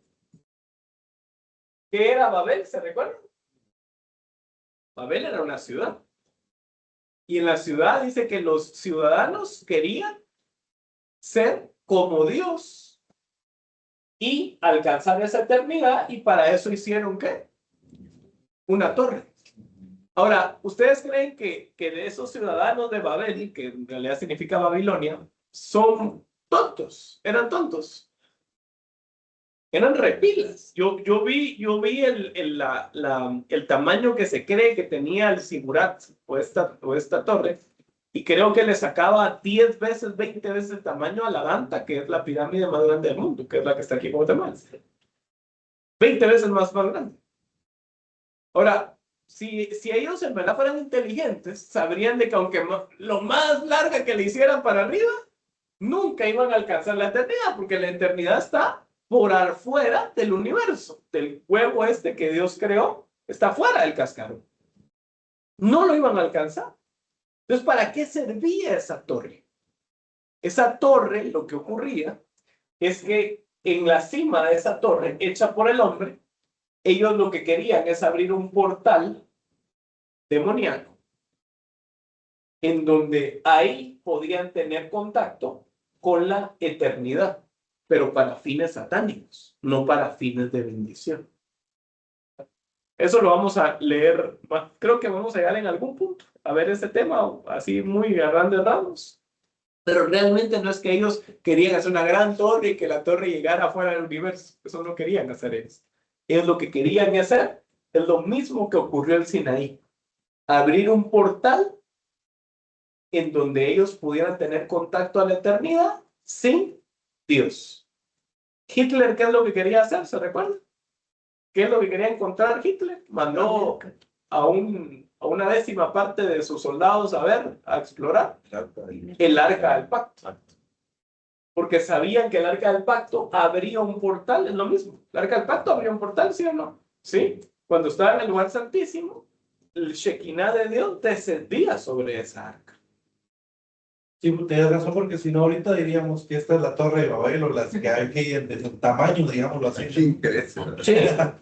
¿qué era Babel? ¿Se recuerdan? Babel era una ciudad. Y en la ciudad dice que los ciudadanos querían ser como Dios y alcanzar esa eternidad, y para eso hicieron ¿qué? Una torre. Ahora, ¿ustedes creen que de esos ciudadanos de Babel, que en realidad significa Babilonia, son tontos? ¿Eran tontos? Eran repilas. Yo vi el tamaño que se cree que tenía el Zigurat o esta torre, y creo que le sacaba 10 veces, 20 veces el tamaño a la Danta, que es la pirámide más grande del mundo, que es la que está aquí en Guatemala. 20 veces más grande. Ahora, si ellos en verdad fueran inteligentes, sabrían de que aunque lo más larga que le hicieran para arriba, nunca iban a alcanzar la eternidad, porque la eternidad está por afuera del universo, del huevo este que Dios creó, está fuera del cascarón. No lo iban a alcanzar. Entonces, ¿para qué servía esa torre? Esa torre, lo que ocurría es que en la cima de esa torre hecha por el hombre, ellos lo que querían es abrir un portal demoníaco en donde ahí podían tener contacto con la eternidad, pero para fines satánicos, no para fines de bendición. Eso lo vamos a leer, creo que vamos a llegar en algún punto a ver ese tema, así muy a grandes rasgos. Pero realmente no es que ellos querían hacer una gran torre y que la torre llegara afuera del universo. Eso no querían hacer ellos. Ellos lo que querían hacer es lo mismo que ocurrió en Sinaí. Abrir un portal en donde ellos pudieran tener contacto a la eternidad sin Dios. Hitler, ¿qué es lo que quería hacer? ¿Se recuerda? ¿Qué es lo que quería encontrar Hitler? Mandó a una 10ª parte de sus soldados a explorar el Arca del Pacto. Porque sabían que el Arca del Pacto abría un portal, es lo mismo. El Arca del Pacto abría un portal, ¿sí o no? Sí. Cuando estaba en el lugar santísimo, el Shekinah de Dios descendía sobre esa arca. Sí, tienes razón, porque si no, ahorita diríamos que esta es la Torre de Babel o las que hay aquí en tamaño, digámoslo así. Sí,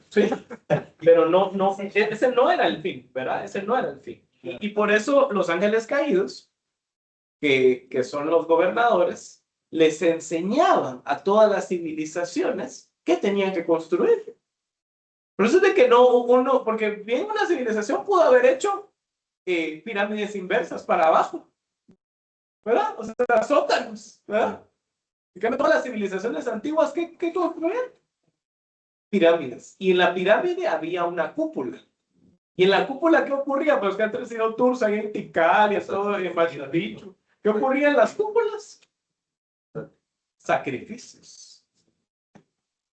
sí. Pero no, ese no era el fin, ¿verdad? Ese no era el fin. Y por eso los ángeles caídos, que son los gobernadores, les enseñaban a todas las civilizaciones que tenían que construir. Por eso es de que porque bien una civilización pudo haber hecho pirámides inversas para abajo, ¿verdad? O sea, sótanos, ¿verdad? En cambio, todas las civilizaciones antiguas, ¿qué construían? Pirámides. Y en la pirámide había una cúpula. ¿Y en la cúpula qué ocurría? Pues que han sido tours ahí en Tikal y todo, en Machu Picchu. ¿Qué ocurría en las cúpulas? Sacrificios.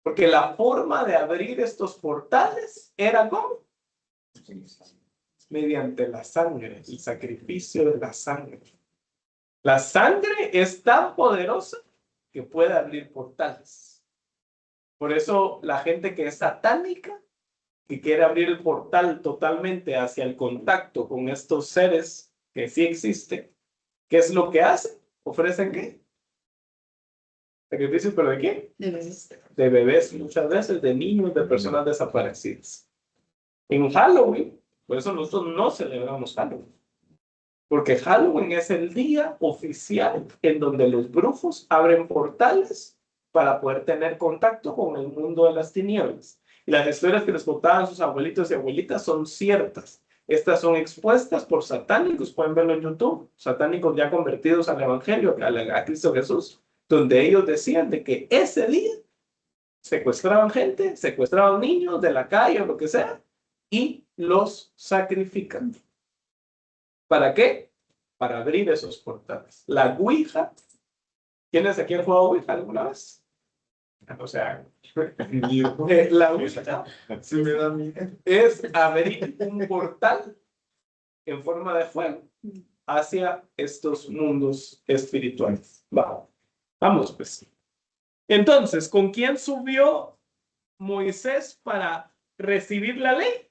Porque la forma de abrir estos portales era ¿cómo? Mediante la sangre, el sacrificio de la sangre. La sangre es tan poderosa que puede abrir portales. Por eso la gente que es satánica, que quiere abrir el portal totalmente hacia el contacto con estos seres que sí existen, ¿qué es lo que hacen? ¿Ofrecen qué? ¿Sacrificios, pero de qué? De bebés. De bebés, muchas veces, de niños, de personas desaparecidas. En Halloween, por eso nosotros no celebramos Halloween. Porque Halloween es el día oficial en donde los brujos abren portales para poder tener contacto con el mundo de las tinieblas. Y las historias que les contaban sus abuelitos y abuelitas son ciertas. Estas son expuestas por satánicos, pueden verlo en YouTube, satánicos ya convertidos al Evangelio, a Cristo Jesús, donde ellos decían de que ese día secuestraban gente, secuestraban niños de la calle o lo que sea, y los sacrifican. ¿Para qué? Para abrir esos portales. La Ouija, ¿quiénes aquí han jugado Ouija alguna vez? O sea, la Ouija es abrir un portal en forma de fuego hacia estos mundos espirituales. Vamos pues. Entonces, ¿con quién subió Moisés para recibir la ley?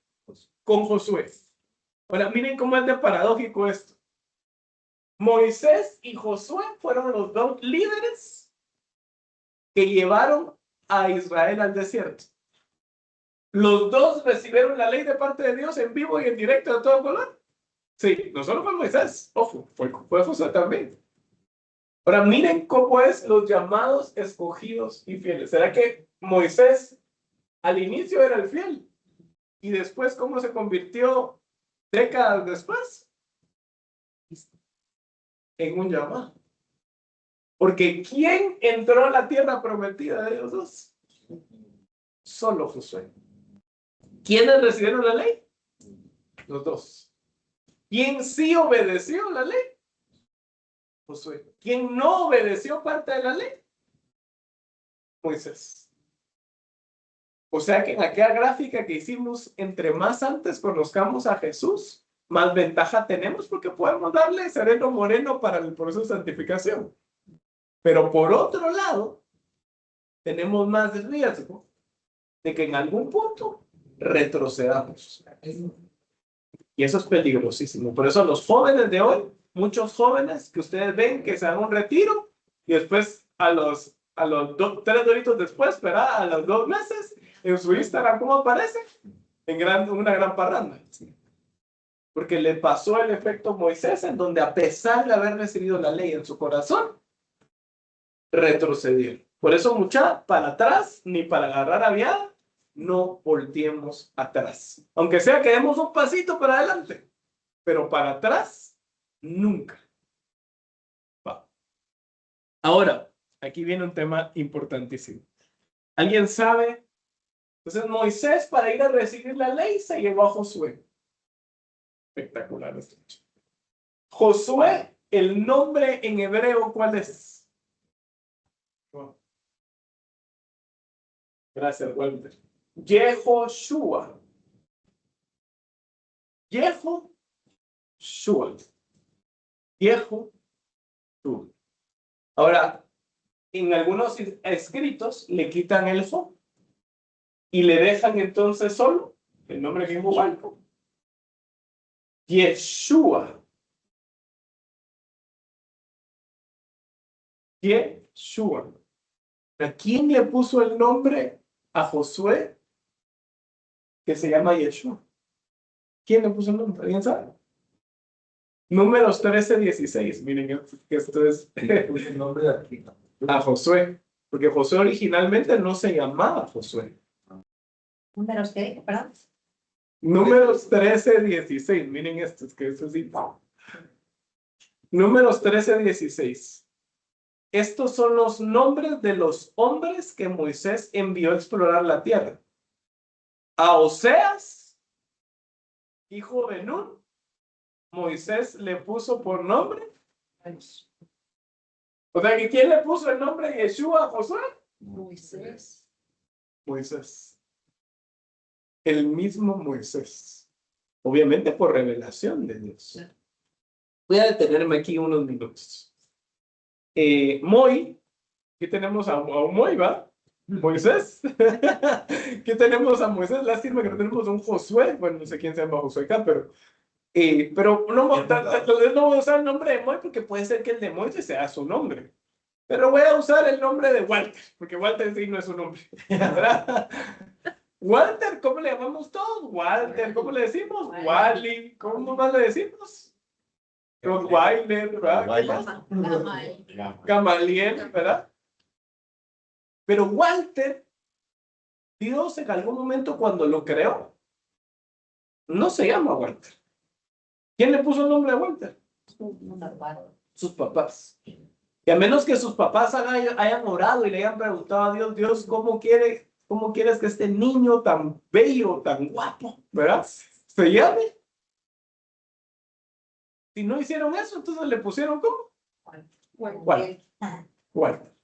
Con Josué. Ahora, miren cómo es de paradójico esto. Moisés y Josué fueron los dos líderes que llevaron a Israel al desierto. Los dos recibieron la ley de parte de Dios en vivo y en directo de todo color. Sí, no solo fue Moisés, ojo, fue Josué también. Ahora, miren cómo es los llamados escogidos y fieles. ¿Será que Moisés al inicio era el fiel? Y después, ¿cómo se convirtió décadas después? En un llamado. Porque ¿quién entró a la tierra prometida de ellos dos? Solo Josué. ¿Quiénes recibieron la ley? Los dos. ¿Quién sí obedeció la ley? Josué. ¿Quién no obedeció parte de la ley? Moisés. O sea que en aquella gráfica que hicimos, entre más antes conozcamos a Jesús, más ventaja tenemos porque podemos darle sereno moreno para el proceso de santificación. Pero por otro lado, tenemos más riesgo de que en algún punto retrocedamos. Y eso es peligrosísimo. Por eso los jóvenes de hoy, muchos jóvenes que ustedes ven que se dan un retiro y después a los a los 3 doritos después, ¿verdad? A los 2 meses, en su Instagram, ¿cómo aparece? Una gran parranda. Porque le pasó el efecto Moisés, en donde a pesar de haber recibido la ley en su corazón, retrocedió. Por eso, mucha, para atrás, ni para agarrar aviada, no volteemos atrás. Aunque sea que demos un pasito para adelante, pero para atrás, nunca. Va. Ahora, aquí viene un tema importantísimo. ¿Alguien sabe? Entonces, Moisés, para ir a recibir la ley, se llevó a Josué. Espectacular esto. Josué, el nombre en hebreo, ¿cuál es? Gracias, Walter. Yehoshua. Yehoshua. Yehoshua. Ahora, en algunos escritos le quitan el jo y le dejan entonces solo el nombre que es igual. Yeshua. Yeshua. ¿A quién le puso el nombre a Josué que se llama Yeshua? ¿Quién le puso el nombre? ¿Alguien sabe? Números 13:16. Miren, esto es El nombre de aquí. a Josué. Porque Josué originalmente no se llamaba Josué. Números que dije, perdón. Números 13:16. Miren esto, es que eso sí. Números 13:16. Estos son los nombres de los hombres que Moisés envió a explorar la tierra. A Oseas, hijo de Nun, Moisés le puso por nombre. O sea, que ¿quién le puso el nombre de Yeshua a Josué? Moisés. Moisés. El mismo Moisés. Obviamente por revelación de Dios. Voy a detenerme aquí unos minutos. Aquí tenemos a Moy, ¿va? Moisés. Aquí tenemos a Moisés. Lástima que no tenemos un Josué. Bueno, no sé quién se llama Josué acá, pero no voy a usar el nombre de Moy porque puede ser que el de Moisés sea su nombre. Pero voy a usar el nombre de Walter, porque Walter sí no es su nombre. ¿Verdad? Walter, ¿cómo le llamamos todos? Walter, ¿cómo le decimos? Wally, ¿cómo más le decimos? Rottweiler, ¿verdad? ¿Qué más? Gamaliel, ¿verdad? Pero Walter, Dios en algún momento cuando lo creó, no se llama Walter. ¿Quién le puso el nombre a Walter? Sus papás. Y a menos que sus papás hayan orado y le hayan preguntado a Dios, Dios, ¿cómo quieres que este niño tan bello, tan guapo, ¿verdad? Se llame? Si no hicieron eso, entonces le pusieron ¿cómo? Walter. Walter.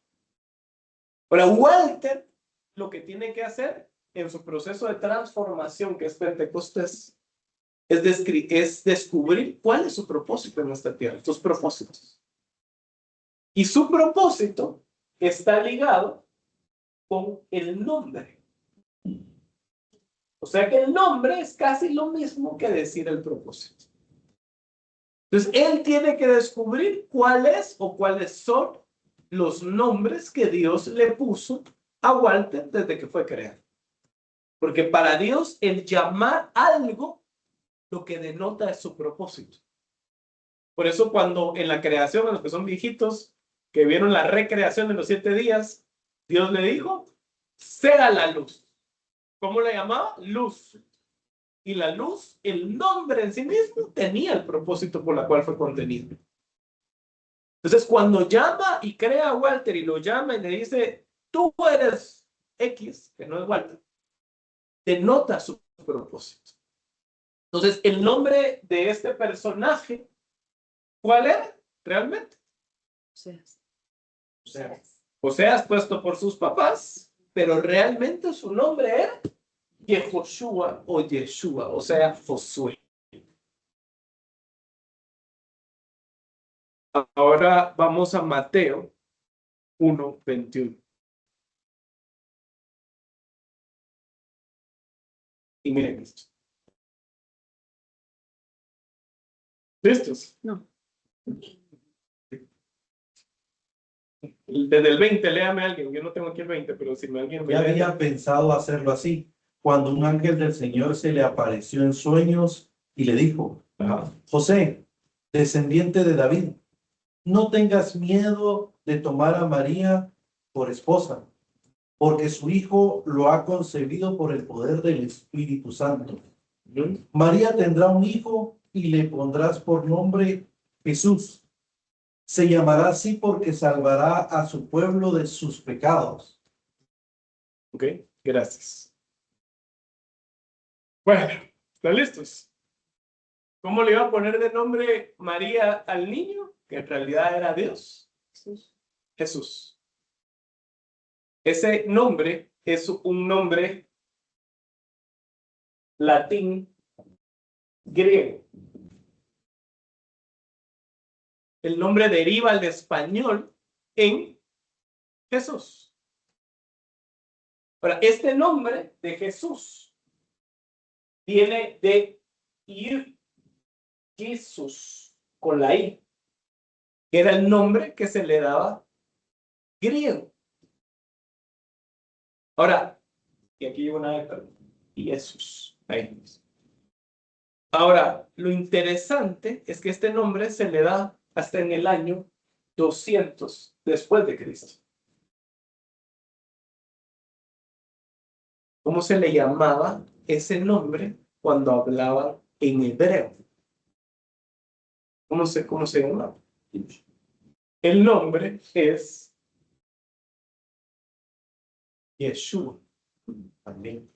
Ahora, Walter lo que tiene que hacer en su proceso de transformación, que es Pentecostés, es descubrir cuál es su propósito en esta tierra, sus propósitos. Y su propósito está ligado con el nombre. O sea que el nombre es casi lo mismo que decir el propósito. Entonces, él tiene que descubrir cuáles son los nombres que Dios le puso a Walter desde que fue creado. Porque para Dios, el llamar algo, lo que denota es su propósito. Por eso cuando en la creación, a los que son viejitos, que vieron la recreación de los 7 días, Dios le dijo, sea la luz. ¿Cómo le llamaba? Luz. Y la luz, el nombre en sí mismo, tenía el propósito por la cual fue contenido. Entonces, cuando llama y crea a Walter y lo llama y le dice, tú eres X, que no es Walter, denota su propósito. Entonces, el nombre de este personaje, ¿cuál era realmente? Oseas puesto por sus papás, pero realmente su nombre era Yehoshua o Yeshua, o sea, Josué. Ahora vamos a Mateo 1:21. Y miren esto. ¿Listos? No. Desde el 20, léame a alguien. Yo no tengo aquí el 20, pero si alguien me Ya lee. había pensado hacerlo así, cuando un ángel del Señor se le apareció en sueños y le dijo, Ajá. José, descendiente de David, no tengas miedo de tomar a María por esposa, porque su hijo lo ha concebido por el poder del Espíritu Santo. María tendrá un hijo y le pondrás por nombre Jesús. Se llamará así porque salvará a su pueblo de sus pecados. Ok, gracias. Bueno, ¿están listos? ¿Cómo le iba a poner de nombre María al niño? Que en realidad era Dios. Jesús. Ese nombre es un nombre latín griego. El nombre deriva al español en Jesús. Ahora, este nombre de Jesús viene de Jesús, con la I, que era el nombre que se le daba griego. Ahora, y aquí llevo una vez, Jesús. Ahí. Ahora, lo interesante es que este nombre se le da hasta en el año 200 después de Cristo. ¿Cómo se le llamaba ese nombre cuando hablaban en hebreo? ¿Cómo se llamaba? El nombre es Yeshua. Amén.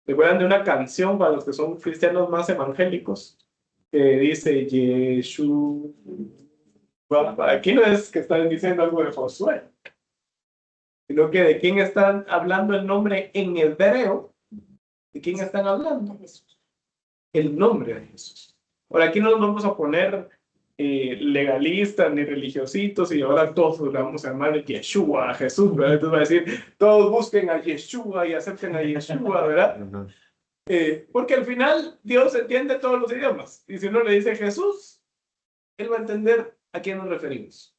¿Recuerdan de una canción para los que son cristianos más evangélicos? Que dice Yeshua. Aquí no es que están diciendo algo de Josué, sino que de quién están hablando el nombre en hebreo. ¿De quién están hablando? El nombre de Jesús. Ahora, aquí no nos vamos a poner legalistas ni religiositos y ahora todos le vamos a llamar Yeshua, a Jesús, ¿verdad? Entonces va a decir, todos busquen a Yeshua y acepten a Yeshua, ¿verdad? Porque al final Dios entiende todos los idiomas. Y si uno le dice Jesús, él va a entender a quién nos referimos.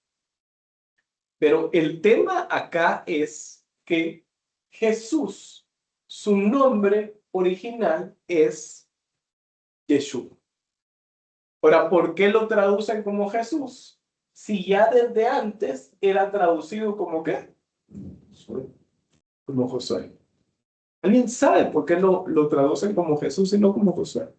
Pero el tema acá es que Jesús, su nombre original es Yeshua. Ahora, ¿por qué lo traducen como Jesús? Si ya desde antes era traducido como ¿qué? Como Josué. ¿Alguien sabe por qué lo traducen como Jesús y no como Josué?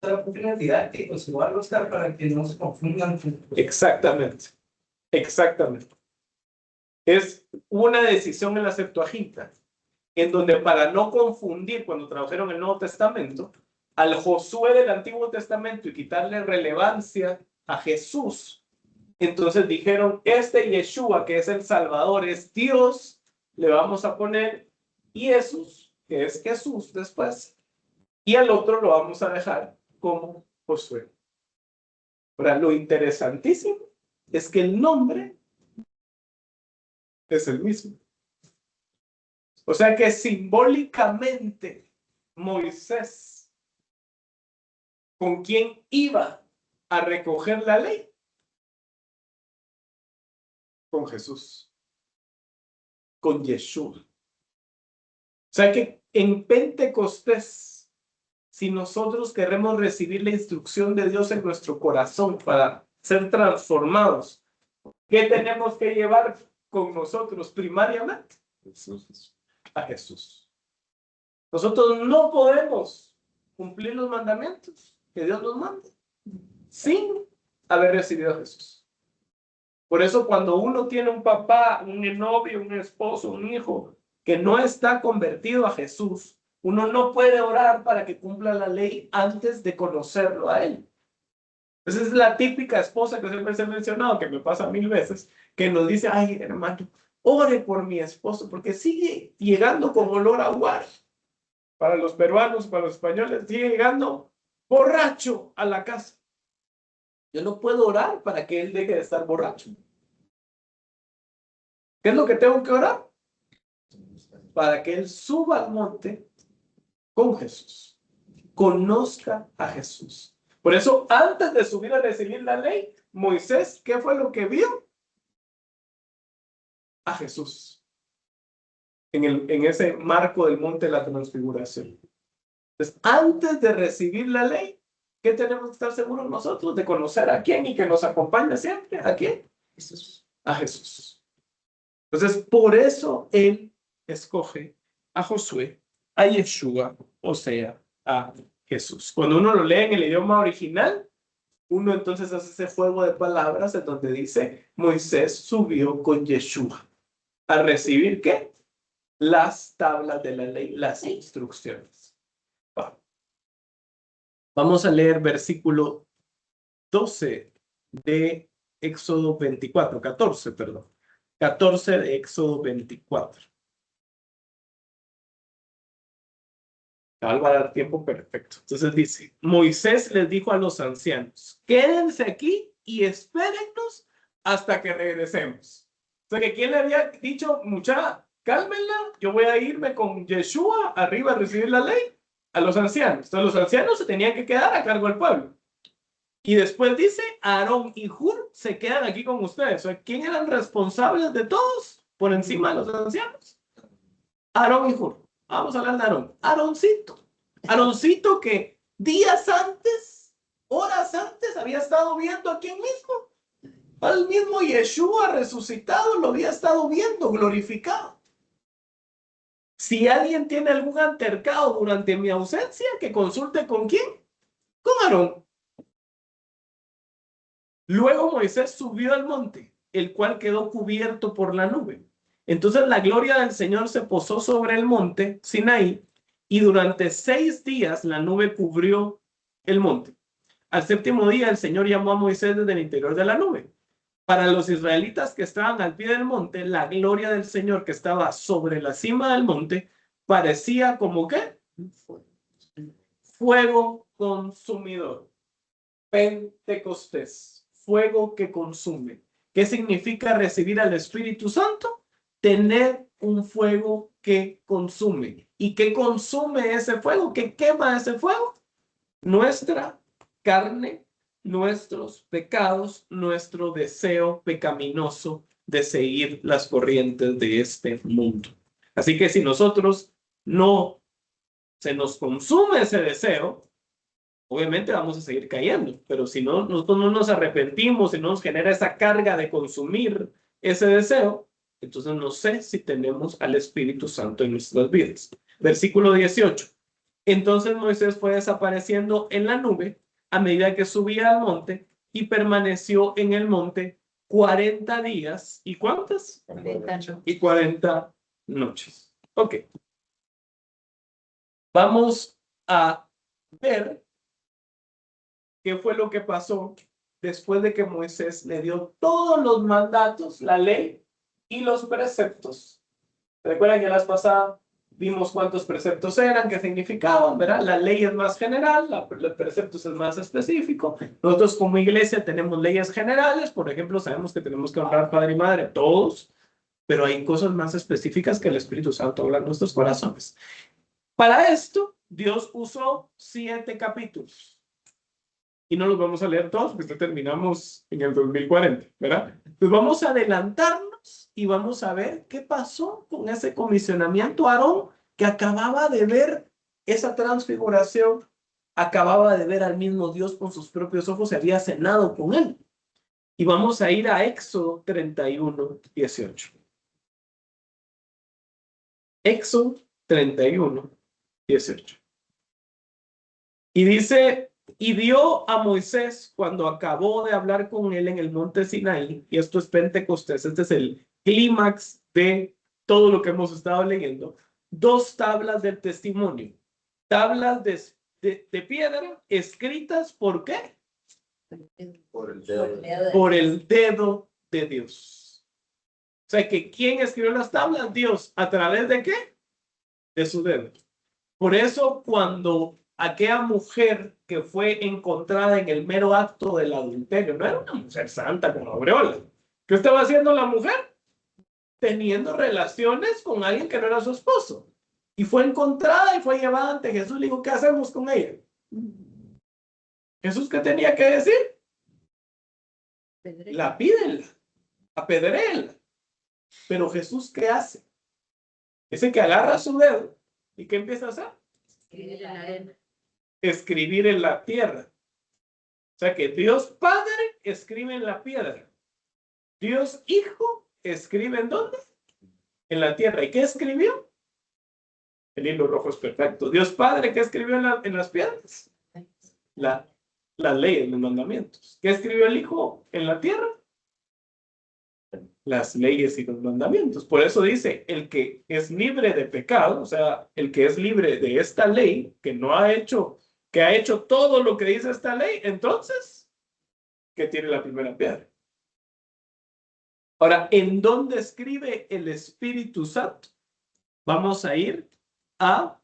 La finalidad que pues igual va a estar para que no se confundan. Exactamente, exactamente. Es una decisión en la Septuaginta, en donde para no confundir cuando tradujeron el Nuevo Testamento, al Josué del Antiguo Testamento y quitarle relevancia a Jesús, entonces dijeron, este Yeshua, que es el Salvador, es Dios, le vamos a poner Jesús, que es Jesús después, y al otro lo vamos a dejar como Josué. Ahora, lo interesantísimo es que el nombre es el mismo. O sea que simbólicamente Moisés, ¿con quién iba a recoger la ley? Con Jesús, con Yeshua. O sea que en Pentecostés, si nosotros queremos recibir la instrucción de Dios en nuestro corazón para ser transformados, ¿qué tenemos que llevar con nosotros primariamente? A Jesús. Nosotros no podemos cumplir los mandamientos que Dios nos manda sin haber recibido a Jesús. Por eso cuando uno tiene un papá, un novio, un esposo, un hijo que no está convertido a Jesús, uno no puede orar para que cumpla la ley antes de conocerlo a él. Esa es la típica esposa que siempre se ha mencionado, que me pasa 1000 veces, que nos dice, ay hermano, ore por mi esposo, porque sigue llegando con olor a guar. Para los peruanos, para los españoles, sigue llegando borracho a la casa. Yo no puedo orar para que él deje de estar borracho. ¿Qué es lo que tengo que orar? Para que él suba al monte con Jesús. conozca a Jesús. Por eso, antes de subir a recibir la ley, Moisés, ¿qué fue lo que vio? A Jesús. En ese marco del monte de la transfiguración. Entonces, antes de recibir la ley, ¿qué tenemos que estar seguros nosotros? De conocer a quién y que nos acompaña siempre. ¿A quién? Jesús. A Jesús. Entonces, por eso él escoge a Josué, a Yeshua, o sea, a Jesús. Cuando uno lo lee en el idioma original, uno entonces hace ese juego de palabras en donde dice, Moisés subió con Yeshua a recibir, ¿qué? Las tablas de la ley, las instrucciones. Vamos a leer versículo 12 de Éxodo 24, 14, perdón. 14 de Éxodo 24. Va a dar tiempo perfecto. Entonces dice, Moisés les dijo a los ancianos, quédense aquí y espérennos hasta que regresemos. O sea que ¿quién le había dicho, mucha, cálmenla, yo voy a irme con Yeshua arriba a recibir la ley? A los ancianos. Entonces los ancianos se tenían que quedar a cargo del pueblo. Y después dice, Aarón y Hur se quedan aquí con ustedes. O sea, ¿quién eran responsables de todos por encima de los ancianos? Aarón y Hur. Vamos a hablar de Aarón. Aaroncito que días antes, horas antes, había estado viendo a quién mismo. Al mismo Yeshua resucitado, lo había estado viendo, glorificado. Si alguien tiene algún altercado durante mi ausencia, que consulte ¿con quién? Con Aarón. Luego Moisés subió al monte, el cual quedó cubierto por la nube. Entonces la gloria del Señor se posó sobre el monte Sinaí, y durante 6 días la nube cubrió el monte. Al 7º día el Señor llamó a Moisés desde el interior de la nube. Para los israelitas que estaban al pie del monte, la gloria del Señor que estaba sobre la cima del monte parecía como ¿qué? Fuego consumidor. Pentecostés, fuego que consume. ¿Qué significa recibir al Espíritu Santo? Tener un fuego que consume. ¿Y qué consume ese fuego? ¿Qué quema ese fuego? Nuestra carne, nuestros pecados, nuestro deseo pecaminoso de seguir las corrientes de este mundo. Así que si nosotros no se nos consume ese deseo, obviamente vamos a seguir cayendo, pero si no, nosotros no nos arrepentimos y no nos genera esa carga de consumir ese deseo, entonces no sé si tenemos al Espíritu Santo en nuestras vidas. Versículo 18. Entonces Moisés fue desapareciendo en la nube a medida que subía al monte y permaneció en el monte 40 días. ¿Y cuántas? 40. Y 40 noches. Ok. Vamos a ver qué fue lo que pasó después de que Moisés le dio todos los mandatos, la ley y los preceptos. ¿Recuerdan que las pasadas vimos cuántos preceptos eran, qué significaban, ¿verdad? La ley es más general, los preceptos es más específico. Nosotros como iglesia tenemos leyes generales, por ejemplo, sabemos que tenemos que honrar padre y madre, todos, pero hay cosas más específicas que el Espíritu Santo habla en nuestros corazones. Para esto, Dios usó 7 capítulos. Y no los vamos a leer todos, porque terminamos en el 2040, ¿verdad? Pues vamos a adelantarnos y vamos a ver qué pasó con ese comisionamiento a Aarón, que acababa de ver esa transfiguración, acababa de ver al mismo Dios con sus propios ojos, se había cenado con él. Y vamos a ir a Éxodo 31, 18. Éxodo 31, 18. Y dice, y dio a Moisés cuando acabó de hablar con él en el monte Sinaí, y esto es Pentecostés, este es el clímax de todo lo que hemos estado leyendo, 2 tablas del testimonio, tablas de piedra escritas, ¿por qué? Por el dedo. Por el dedo de Dios. O sea que ¿quién escribió las tablas? Dios. ¿A través de qué? De su dedo. Por eso cuando aquella mujer que fue encontrada en el mero acto del adulterio, no era una mujer santa como Aureola. ¿Qué estaba haciendo la mujer? Teniendo relaciones con alguien que no era su esposo. Y fue encontrada y fue llevada ante Jesús. Le dijo, ¿qué hacemos con ella? ¿Jesús qué tenía que decir? Lapídenla, apedréenla. Pero Jesús, ¿qué hace? Dice que agarra su dedo y ¿qué empieza a hacer? Escribir en la arena. Escribir en la tierra. O sea que Dios Padre escribe en la piedra. Dios Hijo escribe ¿en dónde? En la tierra. ¿Y qué escribió? El hilo rojo es perfecto. Dios Padre, ¿qué escribió en las piedras? Las leyes, los mandamientos. ¿Qué escribió el Hijo en la tierra? Las leyes y los mandamientos. Por eso dice, el que es libre de pecado, o sea, el que es libre de esta ley, que ha hecho todo lo que dice esta ley, entonces, ¿qué tiene la primera piedra? Ahora, ¿en dónde escribe el Espíritu Santo? Vamos a ir a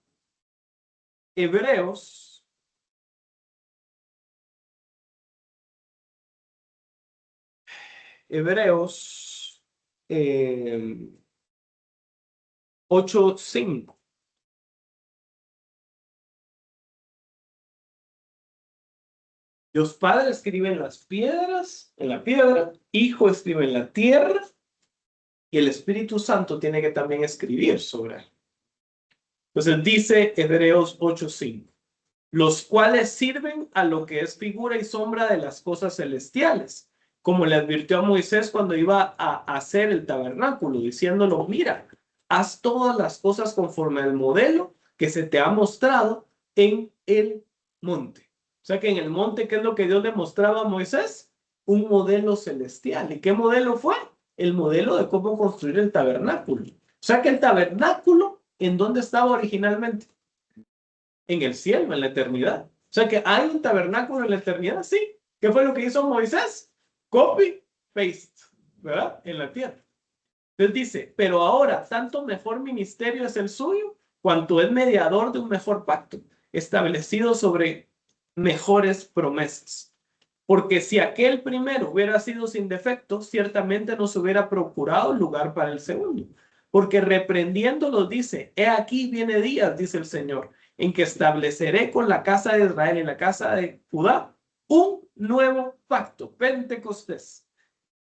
Hebreos. Hebreos 8:5. Dios Padre escribe en las piedras, en la piedra, Hijo escribe en la tierra, y el Espíritu Santo tiene que también escribir sobre él. Entonces dice Hebreos 8:5, los cuales sirven a lo que es figura y sombra de las cosas celestiales, como le advirtió a Moisés cuando iba a hacer el tabernáculo, diciéndolo, mira, haz todas las cosas conforme al modelo que se te ha mostrado en el monte. O sea que en el monte, ¿qué es lo que Dios le mostraba a Moisés? Un modelo celestial. ¿Y qué modelo fue? El modelo de cómo construir el tabernáculo. O sea que el tabernáculo, ¿en dónde estaba originalmente? En el cielo, en la eternidad. O sea que hay un tabernáculo en la eternidad, sí. ¿Qué fue lo que hizo Moisés? Copy, paste, ¿verdad? En la tierra. Entonces dice, pero ahora tanto mejor ministerio es el suyo, cuanto es mediador de un mejor pacto, establecido sobre mejores promesas. Porque si aquel primero hubiera sido sin defecto, ciertamente no se hubiera procurado lugar para el segundo. Porque reprendiéndolos dice, he aquí viene días, dice el Señor, en que estableceré con la casa de Israel y la casa de Judá un nuevo pacto, Pentecostés.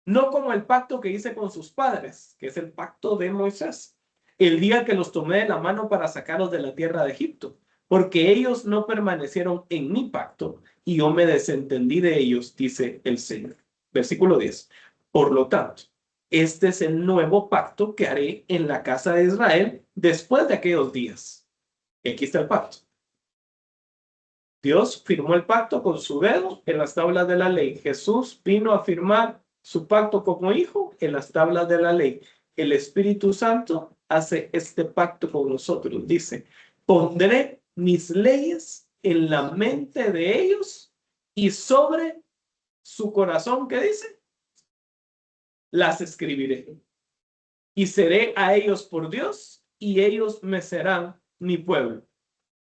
No como el pacto que hice con sus padres, que es el pacto de Moisés, el día que los tomé de la mano para sacarlos de la tierra de Egipto, porque ellos no permanecieron en mi pacto y yo me desentendí de ellos, dice el Señor. Versículo 10. Por lo tanto, este es el nuevo pacto que haré en la casa de Israel después de aquellos días. Y aquí está el pacto. Dios firmó el pacto con su dedo en las tablas de la ley. Jesús vino a firmar su pacto como hijo en las tablas de la ley. El Espíritu Santo hace este pacto con nosotros. Dice, pondré mis leyes en la mente de ellos y sobre su corazón, ¿qué dice? Las escribiré. Y seré a ellos por Dios y ellos me serán mi pueblo.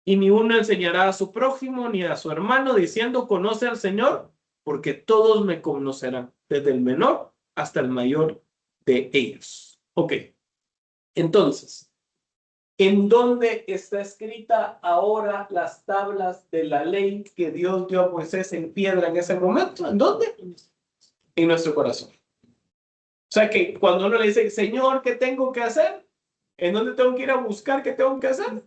Y ni uno enseñará a su prójimo ni a su hermano diciendo, conoce al Señor, porque todos me conocerán, desde el menor hasta el mayor de ellos. Ok. Entonces, ¿en dónde está escrita ahora las tablas de la ley que Dios dio a Moisés en piedra en ese momento? ¿En dónde? En nuestro corazón. O sea que cuando uno le dice, Señor, ¿qué tengo que hacer? ¿En dónde tengo que ir a buscar qué tengo que hacer?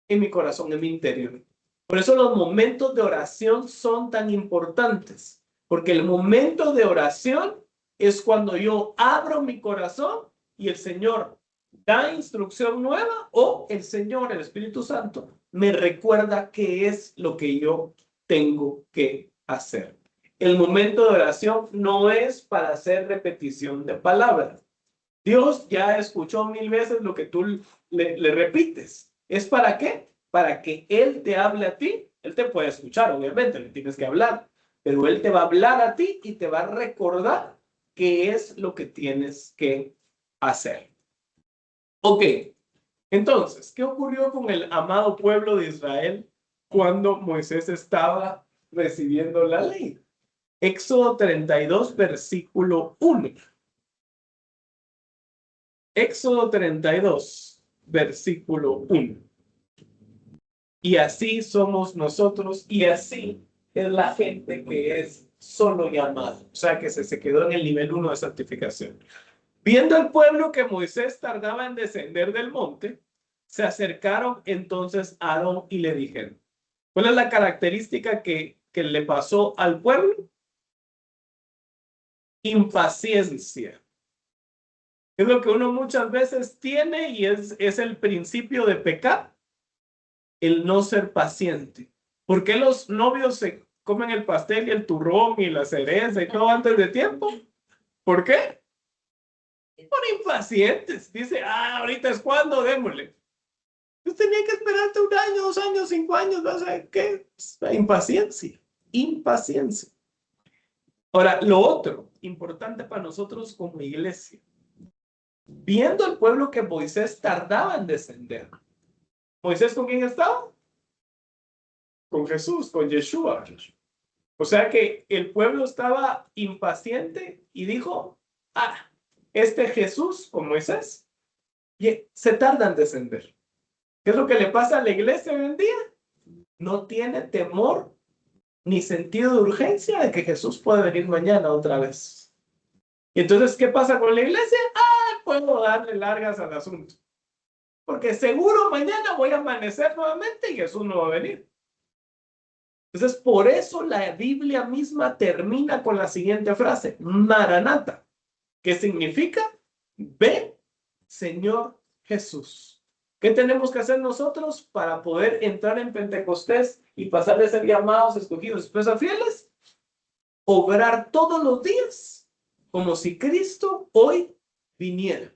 En mi corazón, en mi interior. Por eso los momentos de oración son tan importantes, porque el momento de oración es cuando yo abro mi corazón y el Señor da instrucción nueva o el Señor, el Espíritu Santo, me recuerda qué es lo que yo tengo que hacer. El momento de oración no es para hacer repetición de palabras. Dios ya escuchó 1000 veces lo que tú le repites. ¿Es para qué? Para que Él te hable a ti. Él te puede escuchar, obviamente, le tienes que hablar, pero Él te va a hablar a ti y te va a recordar qué es lo que tienes que hacer. Ok, entonces, ¿qué ocurrió con el amado pueblo de Israel cuando Moisés estaba recibiendo la ley? Éxodo 32, versículo 1. Éxodo 32, versículo 1. Y así somos nosotros, y así es la gente que es solo llamada. O sea, que se quedó en el nivel 1 de santificación. Viendo el pueblo que Moisés tardaba en descender del monte, se acercaron entonces a Aarón y le dijeron, ¿cuál es la característica que le pasó al pueblo? Impaciencia. Es lo que uno muchas veces tiene y es el principio de pecar, el no ser paciente. ¿Por qué los novios se comen el pastel y el turrón y la cereza y todo antes de tiempo? ¿Por qué? Por impacientes. Dice, ahorita es cuando, démosle. Pues tenía que esperarte 1 año, 2 años, 5 años, ¿no? O sea, ¿qué? Impaciencia. Impaciencia. Ahora, lo otro importante para nosotros como iglesia, viendo el pueblo que Moisés tardaba en descender. ¿Moisés con quién estaba? Con Jesús, con Yeshua. O sea que el pueblo estaba impaciente y dijo, este Jesús con Moisés se tarda en descender. ¿Qué es lo que le pasa a la iglesia hoy en día? No tiene temor ni sentido de urgencia de que Jesús puede venir mañana otra vez. Y entonces, ¿qué pasa con la iglesia? Puedo darle largas al asunto. Porque seguro mañana voy a amanecer nuevamente y Jesús no va a venir. Entonces, por eso la Biblia misma termina con la siguiente frase, Maranata, que significa, ven, Señor Jesús. ¿Qué tenemos que hacer nosotros para poder entrar en Pentecostés y pasar de ser llamados, escogidos, esposos fieles? Obrar todos los días como si Cristo hoy viniera.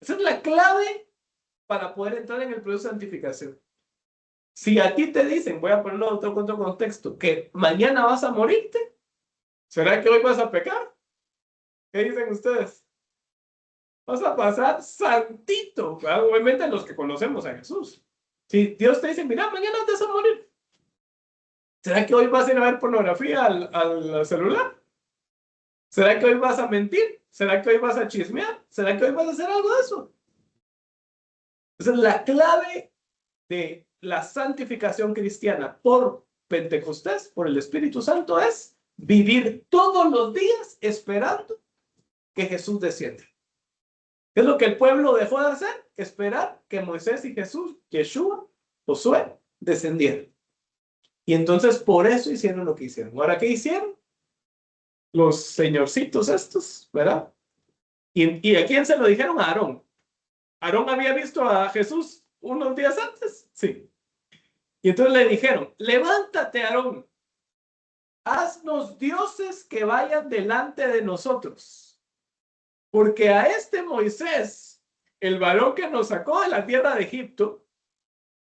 Esa es la clave para poder entrar en el proceso de santificación. Si a ti te dicen, voy a ponerlo en otro contexto, que mañana vas a morirte, ¿será que hoy vas a pecar? ¿Qué dicen ustedes? Vas a pasar santito, ¿verdad? Obviamente los que conocemos a Jesús. Si Dios te dice, mira, mañana te vas a morir, ¿será que hoy vas a ir a ver pornografía al celular? ¿Será que hoy vas a mentir? ¿Será que hoy vas a chismear? ¿Será que hoy vas a hacer algo de eso? Esa es la clave de la santificación cristiana por Pentecostés, por el Espíritu Santo, es vivir todos los días esperando que Jesús descienda. ¿Qué es lo que el pueblo dejó de hacer? Esperar que Moisés y Jesús, Yeshua, Josué, descendieran. Y entonces por eso hicieron lo que hicieron. ¿Ahora qué hicieron? Los señorcitos estos, ¿verdad? ¿Y a quién se lo dijeron? A Aarón. ¿Aarón había visto a Jesús unos días antes? Sí. Y entonces le dijeron, levántate, Aarón, haznos dioses que vayan delante de nosotros. Porque a este Moisés, el varón que nos sacó de la tierra de Egipto,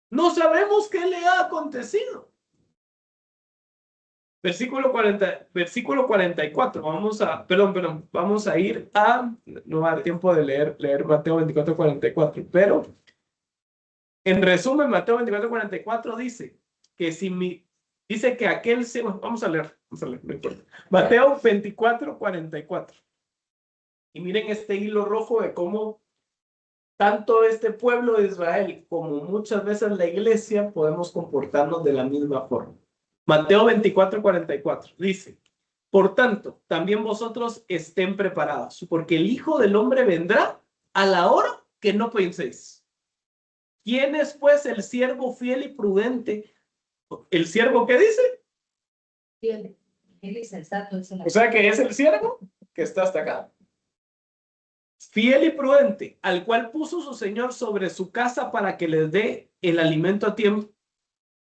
no sabemos qué le ha acontecido. Versículo 44. Vamos a ir a, no va a dar tiempo de leer Mateo 24, 44, pero en resumen, Mateo 24, 44 dice que dice que aquel vamos a leer, no importa. Mateo 24, 44. Y miren este hilo rojo de cómo tanto este pueblo de Israel como muchas veces la iglesia podemos comportarnos de la misma forma. Mateo 24, 44 dice, por tanto, también vosotros estén preparados, porque el Hijo del Hombre vendrá a la hora que no penséis. ¿Quién es pues el siervo fiel y prudente? ¿El siervo qué dice? Fiel y sensato. O sea que es el siervo que está hasta acá. Fiel y prudente, al cual puso su Señor sobre su casa para que les dé el alimento a tiempo.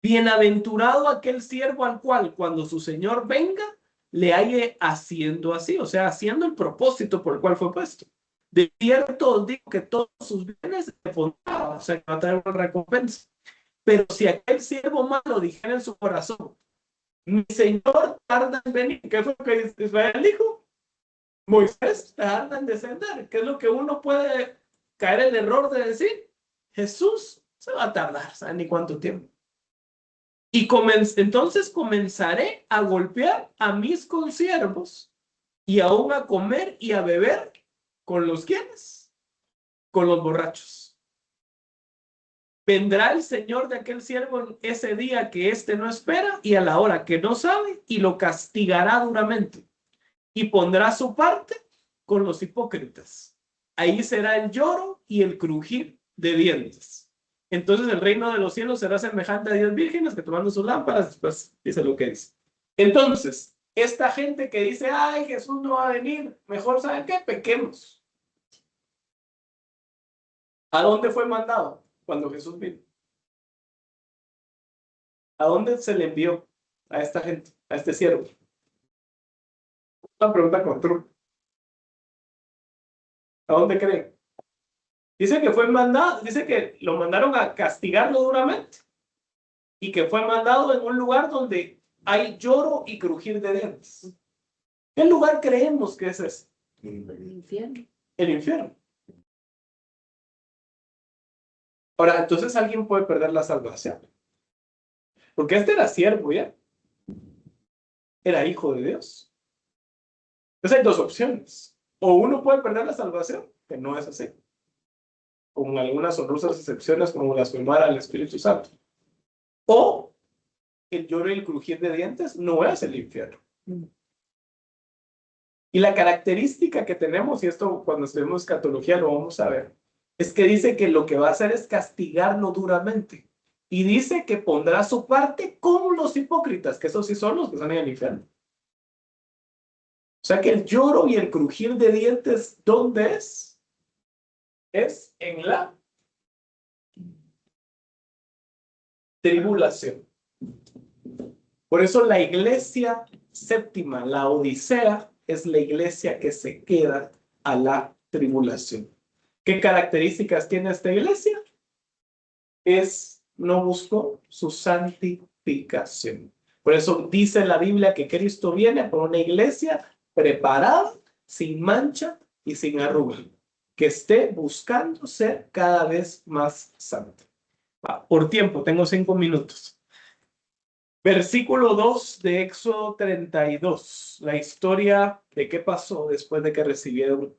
Bienaventurado aquel siervo al cual, cuando su Señor venga, le halle haciendo así, o sea, haciendo el propósito por el cual fue puesto. De cierto os digo que todos sus bienes le pondrá, o sea, que va a traer una recompensa. Pero si aquel siervo malo dijera en su corazón, mi Señor tarda en venir, ¿qué fue lo que Israel dijo? Moisés tarda en descender. ¿Qué es lo que uno puede caer en el error de decir? Jesús se va a tardar, ¿saben ni cuánto tiempo? Y entonces comenzaré a golpear a mis consiervos y aún a comer y a beber con los quienes, con los borrachos. vendrá el Señor de aquel siervo en ese día que éste no espera y a la hora que no sabe, y lo castigará duramente, y pondrá su parte con los hipócritas. Ahí será el lloro y el crujir de dientes. Entonces el reino de los cielos será semejante a 10 vírgenes que tomando sus lámparas, después dice lo que dice. Entonces, esta gente que dice, ay, Jesús no va a venir, mejor, ¿saben qué? Pequemos. ¿A dónde fue mandado cuando Jesús vino? ¿A dónde se le envió a esta gente, a este siervo? Una pregunta con truco. ¿A dónde creen? Dice que fue mandado, dice que lo mandaron a castigarlo duramente y que fue mandado en un lugar donde hay lloro y crujir de dientes. ¿Qué lugar creemos que es ese? El infierno. El infierno. Ahora, entonces alguien puede perder la salvación. Porque este era siervo, ¿ya? Era hijo de Dios. Entonces hay dos opciones. O uno puede perder la salvación, que no es así. Con algunas honrosas excepciones como blasfemar al Espíritu Santo. O el lloro y el crujir de dientes no es el infierno. Y la característica que tenemos, y esto cuando estudiemos escatología lo vamos a ver, es que dice que lo que va a hacer es castigarlo duramente. Y dice que pondrá su parte con los hipócritas, que esos sí son los que están en el infierno. O sea que el lloro y el crujir de dientes, ¿dónde es? Es en la tribulación. Por eso la iglesia séptima, la Odisea, es la iglesia que se queda a la tribulación. ¿Qué características tiene esta iglesia? No buscó su santificación. Por eso dice la Biblia que Cristo viene por una iglesia preparada, sin mancha y sin arruga, que esté buscando ser cada vez más santa. Por tiempo, tengo 5 minutos. Versículo 2 de Éxodo 32. La historia de qué pasó después de que recibieron,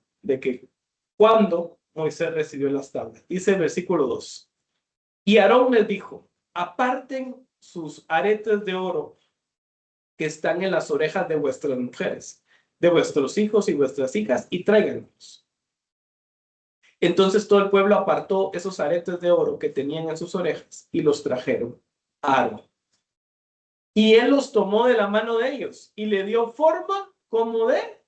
cuando Moisés recibió las tablas. Dice el versículo 2. Y Aarón les dijo, aparten sus aretes de oro que están en las orejas de vuestras mujeres, de vuestros hijos y vuestras hijas, y tráiganlos. Entonces todo el pueblo apartó esos aretes de oro que tenían en sus orejas y los trajeron a Aarón. Y él los tomó de la mano de ellos y le dio forma como de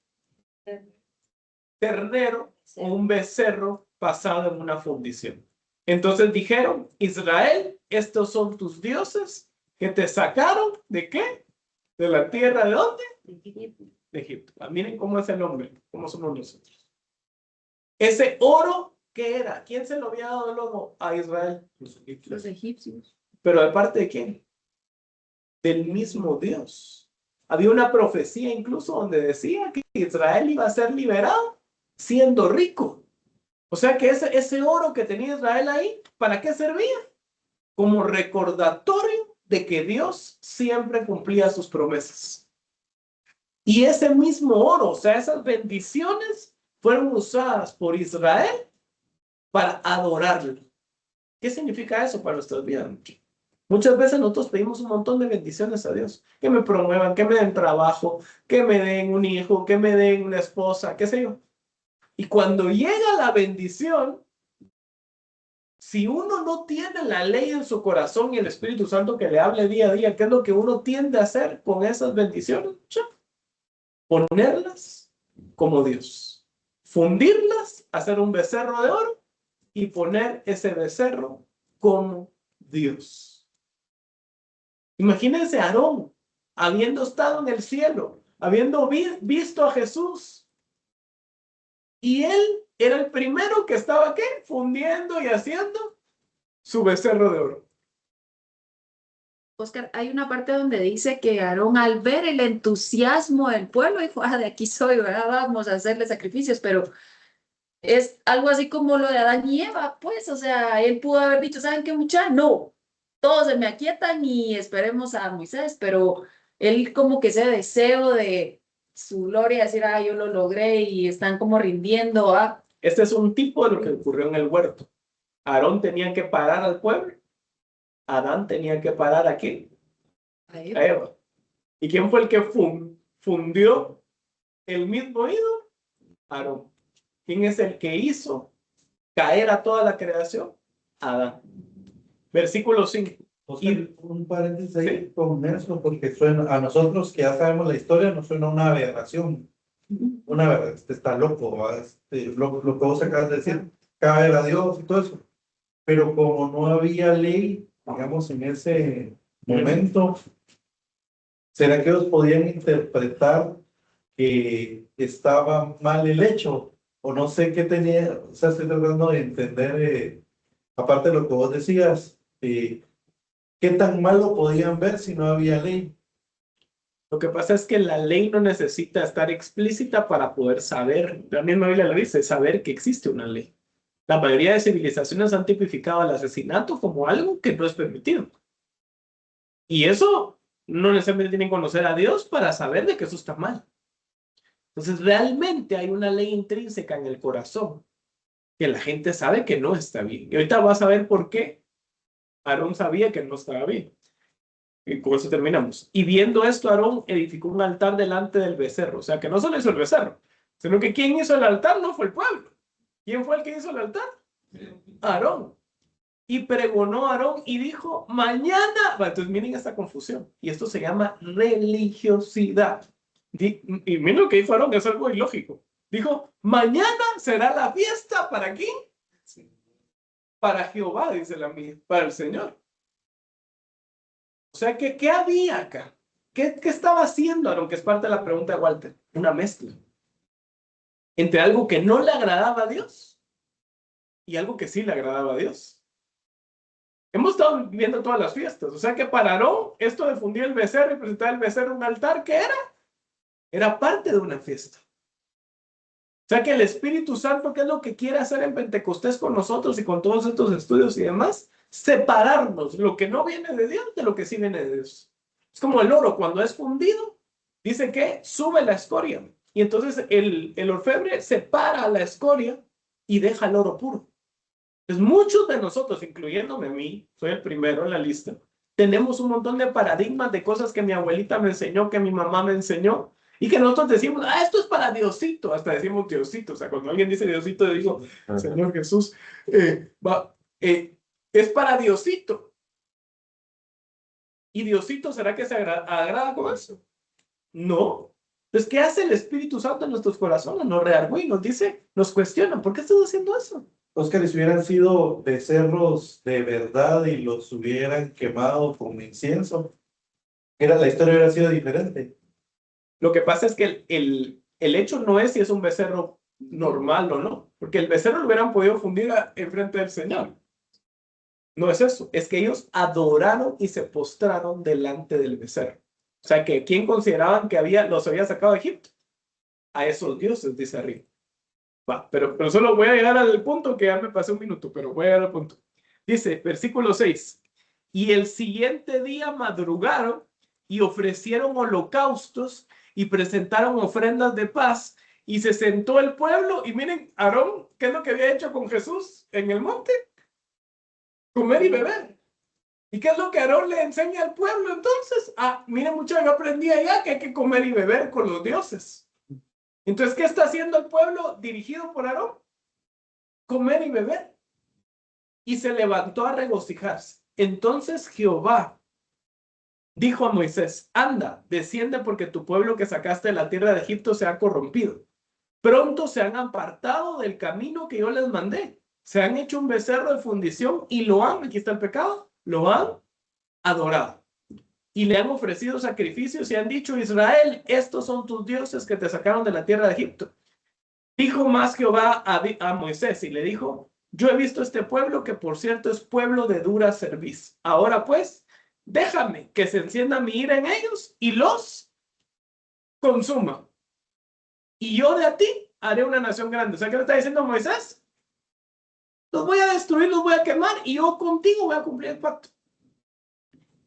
ternero o un becerro pasado en una fundición. Entonces dijeron, Israel, estos son tus dioses que te sacaron, ¿de qué? ¿De la tierra de dónde? De Egipto. Miren cómo es el hombre, cómo somos nosotros. Ese oro, ¿qué era? ¿Quién se lo había dado el oro a Israel? Los egipcios. ¿Pero de parte de quién? Del mismo Dios. Había una profecía incluso donde decía que Israel iba a ser liberado siendo rico. O sea que ese oro que tenía Israel ahí, ¿para qué servía? Como recordatorio de que Dios siempre cumplía sus promesas. Y ese mismo oro, o sea, esas bendiciones fueron usadas por Israel para adorarlo. ¿Qué significa eso para nuestras vidas? Muchas veces nosotros pedimos un montón de bendiciones a Dios. Que me promuevan, que me den trabajo, que me den un hijo, que me den una esposa, qué sé yo. Y cuando llega la bendición, si uno no tiene la ley en su corazón y el Espíritu Santo que le hable día a día, ¿qué es lo que uno tiende a hacer con esas bendiciones? Ponerlas como Dios. Fundirlas, hacer un becerro de oro y poner ese becerro como Dios. Imagínense a Aarón, habiendo estado en el cielo, habiendo visto a Jesús. Y él era el primero que estaba, ¿qué? Fundiendo y haciendo su becerro de oro. Oscar, hay una parte donde dice que Aarón, al ver el entusiasmo del pueblo, dijo, de aquí soy, ¿verdad? Vamos a hacerle sacrificios, pero es algo así como lo de Adán y Eva, pues, o sea, él pudo haber dicho, ¿saben qué, muchacha? No, todos se me aquietan y esperemos a Moisés, pero él como que ese deseo de su gloria, decir, yo lo logré y están como rindiendo. Este es un tipo de lo que ocurrió en el huerto. Aarón tenía que parar al pueblo. Adán tenía que parar a quién? A Eva. ¿Y quién fue el que fundió el mismo ídolo? Aarón. ¿Quién es el que hizo caer a toda la creación? Adán. Versículo 5. Oscar, un paréntesis ahí Sí. con eso, porque suena, a nosotros que ya sabemos la historia, nos suena una aberración. Una verdad, está loco, ¿va? Lo que vos acabas de decir, caer a Dios y todo eso. Pero como no había ley, digamos, en ese momento, ¿será que ellos podían interpretar que estaba mal el hecho? O no sé qué tenía, o sea, estoy tratando de entender, aparte de lo que vos decías, qué tan mal lo podían ver si no había ley. Lo que pasa es que la ley no necesita estar explícita para poder saber, la misma Biblia lo dice, saber que existe una ley. La mayoría de civilizaciones han tipificado el asesinato como algo que no es permitido. Y eso no necesariamente tienen que conocer a Dios para saber de que eso está mal. Entonces, realmente hay una ley intrínseca en el corazón que la gente sabe que no está bien. Y ahorita vas a ver por qué Aarón sabía que no estaba bien. Y con eso terminamos. Y viendo esto, Aarón edificó un altar delante del becerro. O sea, que no solo hizo el becerro, sino que quien hizo el altar no fue el pueblo. ¿Quién fue el que hizo el altar? Aarón. Y pregonó a Aarón y dijo, mañana, entonces miren esta confusión. Y esto se llama religiosidad. Y miren lo que dijo Aarón, es algo ilógico. Dijo, mañana será la fiesta, ¿para quién? Para Jehová, dice la mía, para el Señor. O sea, ¿qué había acá? ¿Qué estaba haciendo Aarón? Que es parte de la pregunta de Walter. Una mezcla entre algo que no le agradaba a Dios y algo que sí le agradaba a Dios. Hemos estado viendo todas las fiestas. O sea que para Aarón, esto de fundir el becerro y presentar el becerro en un altar, ¿qué era? Era parte de una fiesta. O sea que el Espíritu Santo, ¿qué es lo que quiere hacer en Pentecostés con nosotros y con todos estos estudios y demás? Separarnos lo que no viene de Dios de lo que sí viene de Dios. Es como el oro, cuando es fundido, dice que sube la escoria. Y entonces el orfebre separa la escoria y deja el oro puro. Entonces muchos de nosotros, incluyéndome a mí, soy el primero en la lista, tenemos un montón de paradigmas de cosas que mi abuelita me enseñó, que mi mamá me enseñó, y que nosotros decimos, esto es para Diosito, hasta decimos Diosito. O sea, cuando alguien dice Diosito, yo digo, Señor Jesús, es para Diosito. ¿Y Diosito será que se agrada con eso? No. Entonces, ¿qué hace el Espíritu Santo en nuestros corazones? Nos redarguye, nos dice, nos cuestiona, ¿por qué estás haciendo eso? Oscar, si hubieran sido becerros de verdad y los hubieran quemado con incienso, la historia hubiera sido diferente. Lo que pasa es que el hecho no es si es un becerro normal o no, porque el becerro lo hubieran podido fundir en frente del Señor. No es eso, es que ellos adoraron y se postraron delante del becerro. O sea, que ¿quién consideraban que los había sacado de Egipto? A esos dioses, dice arriba. Va, pero solo voy a llegar al punto, que ya me pasé un minuto, pero voy a llegar al punto. Dice, versículo 6, y el siguiente día madrugaron y ofrecieron holocaustos y presentaron ofrendas de paz, y se sentó el pueblo. Y miren, Aarón, ¿qué es lo que había hecho con Jesús en el monte? Comer y beber. ¿Y qué es lo que Aarón le enseña al pueblo entonces? Miren, muchachos, yo aprendí allá que hay que comer y beber con los dioses. Entonces, ¿qué está haciendo el pueblo dirigido por Aarón? Comer y beber. Y se levantó a regocijarse. Entonces Jehová dijo a Moisés, anda, desciende, porque tu pueblo que sacaste de la tierra de Egipto se ha corrompido. Pronto se han apartado del camino que yo les mandé. Se han hecho un becerro de fundición y aquí está el pecado, lo han adorado. Y le han ofrecido sacrificios y han dicho, Israel, estos son tus dioses que te sacaron de la tierra de Egipto. Dijo más Jehová a Moisés y le dijo, yo he visto este pueblo, que por cierto es pueblo de dura cerviz. Ahora pues, déjame que se encienda mi ira en ellos y los consuma. Y yo de a ti haré una nación grande. O sea, ¿qué le está diciendo Moisés? Los voy a destruir, los voy a quemar, y yo contigo voy a cumplir el pacto.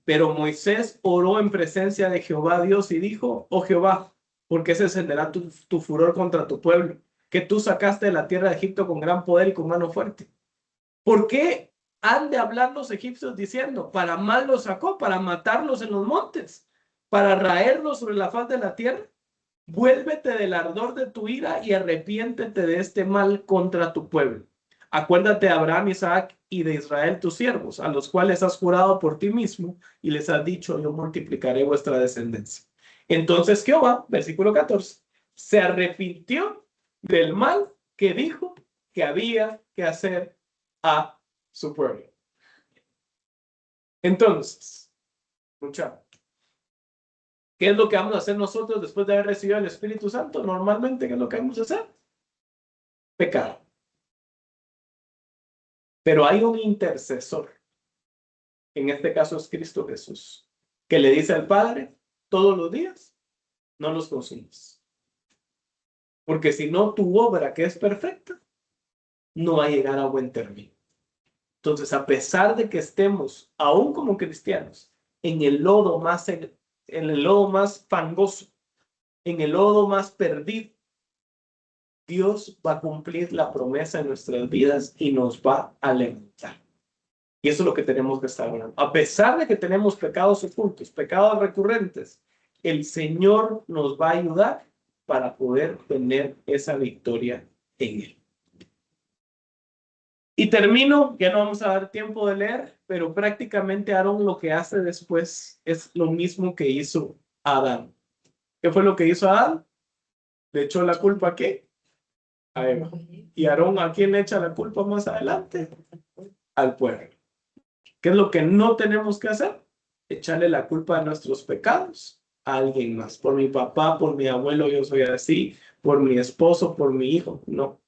Pero Moisés oró en presencia de Jehová Dios y dijo, oh Jehová, ¿por qué se encenderá tu furor contra tu pueblo, que tú sacaste de la tierra de Egipto con gran poder y con mano fuerte? ¿Por qué han de hablar los egipcios diciendo, para mal los sacó, para matarlos en los montes, para raerlos sobre la faz de la tierra? Vuélvete del ardor de tu ira y arrepiéntete de este mal contra tu pueblo. Acuérdate de Abraham, Isaac y de Israel tus siervos, a los cuales has jurado por ti mismo y les has dicho, yo multiplicaré vuestra descendencia. Entonces Jehová, versículo 14, se arrepintió del mal que dijo que había que hacer a su pueblo. Entonces, muchachos, ¿qué es lo que vamos a hacer nosotros después de haber recibido el Espíritu Santo? Normalmente, ¿qué es lo que vamos a hacer? Pecado. Pero hay un intercesor. En este caso es Cristo Jesús, que le dice al Padre todos los días, no los consumes. Porque si no, tu obra, que es perfecta, no va a llegar a buen término. Entonces, a pesar de que estemos, aún como cristianos, en el lodo más, en el lodo más fangoso, en el lodo más perdido, Dios va a cumplir la promesa en nuestras vidas y nos va a levantar. Y eso es lo que tenemos que estar hablando. A pesar de que tenemos pecados ocultos, pecados recurrentes, el Señor nos va a ayudar para poder tener esa victoria en Él. Y termino, ya no vamos a dar tiempo de leer, pero prácticamente Aarón lo que hace después es lo mismo que hizo Adán. ¿Qué fue lo que hizo Adán? Le echó la culpa ¿a qué? A Eva. ¿Y Aarón a quién le echa la culpa más adelante? Al pueblo. ¿Qué es lo que no tenemos que hacer? Echarle la culpa de nuestros pecados a alguien más. Por mi papá, por mi abuelo, yo soy así, por mi esposo, por mi hijo. No.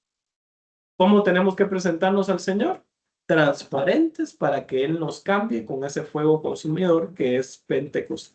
¿Cómo tenemos que presentarnos al Señor? Transparentes para que Él nos cambie con ese fuego consumidor que es Pentecostés.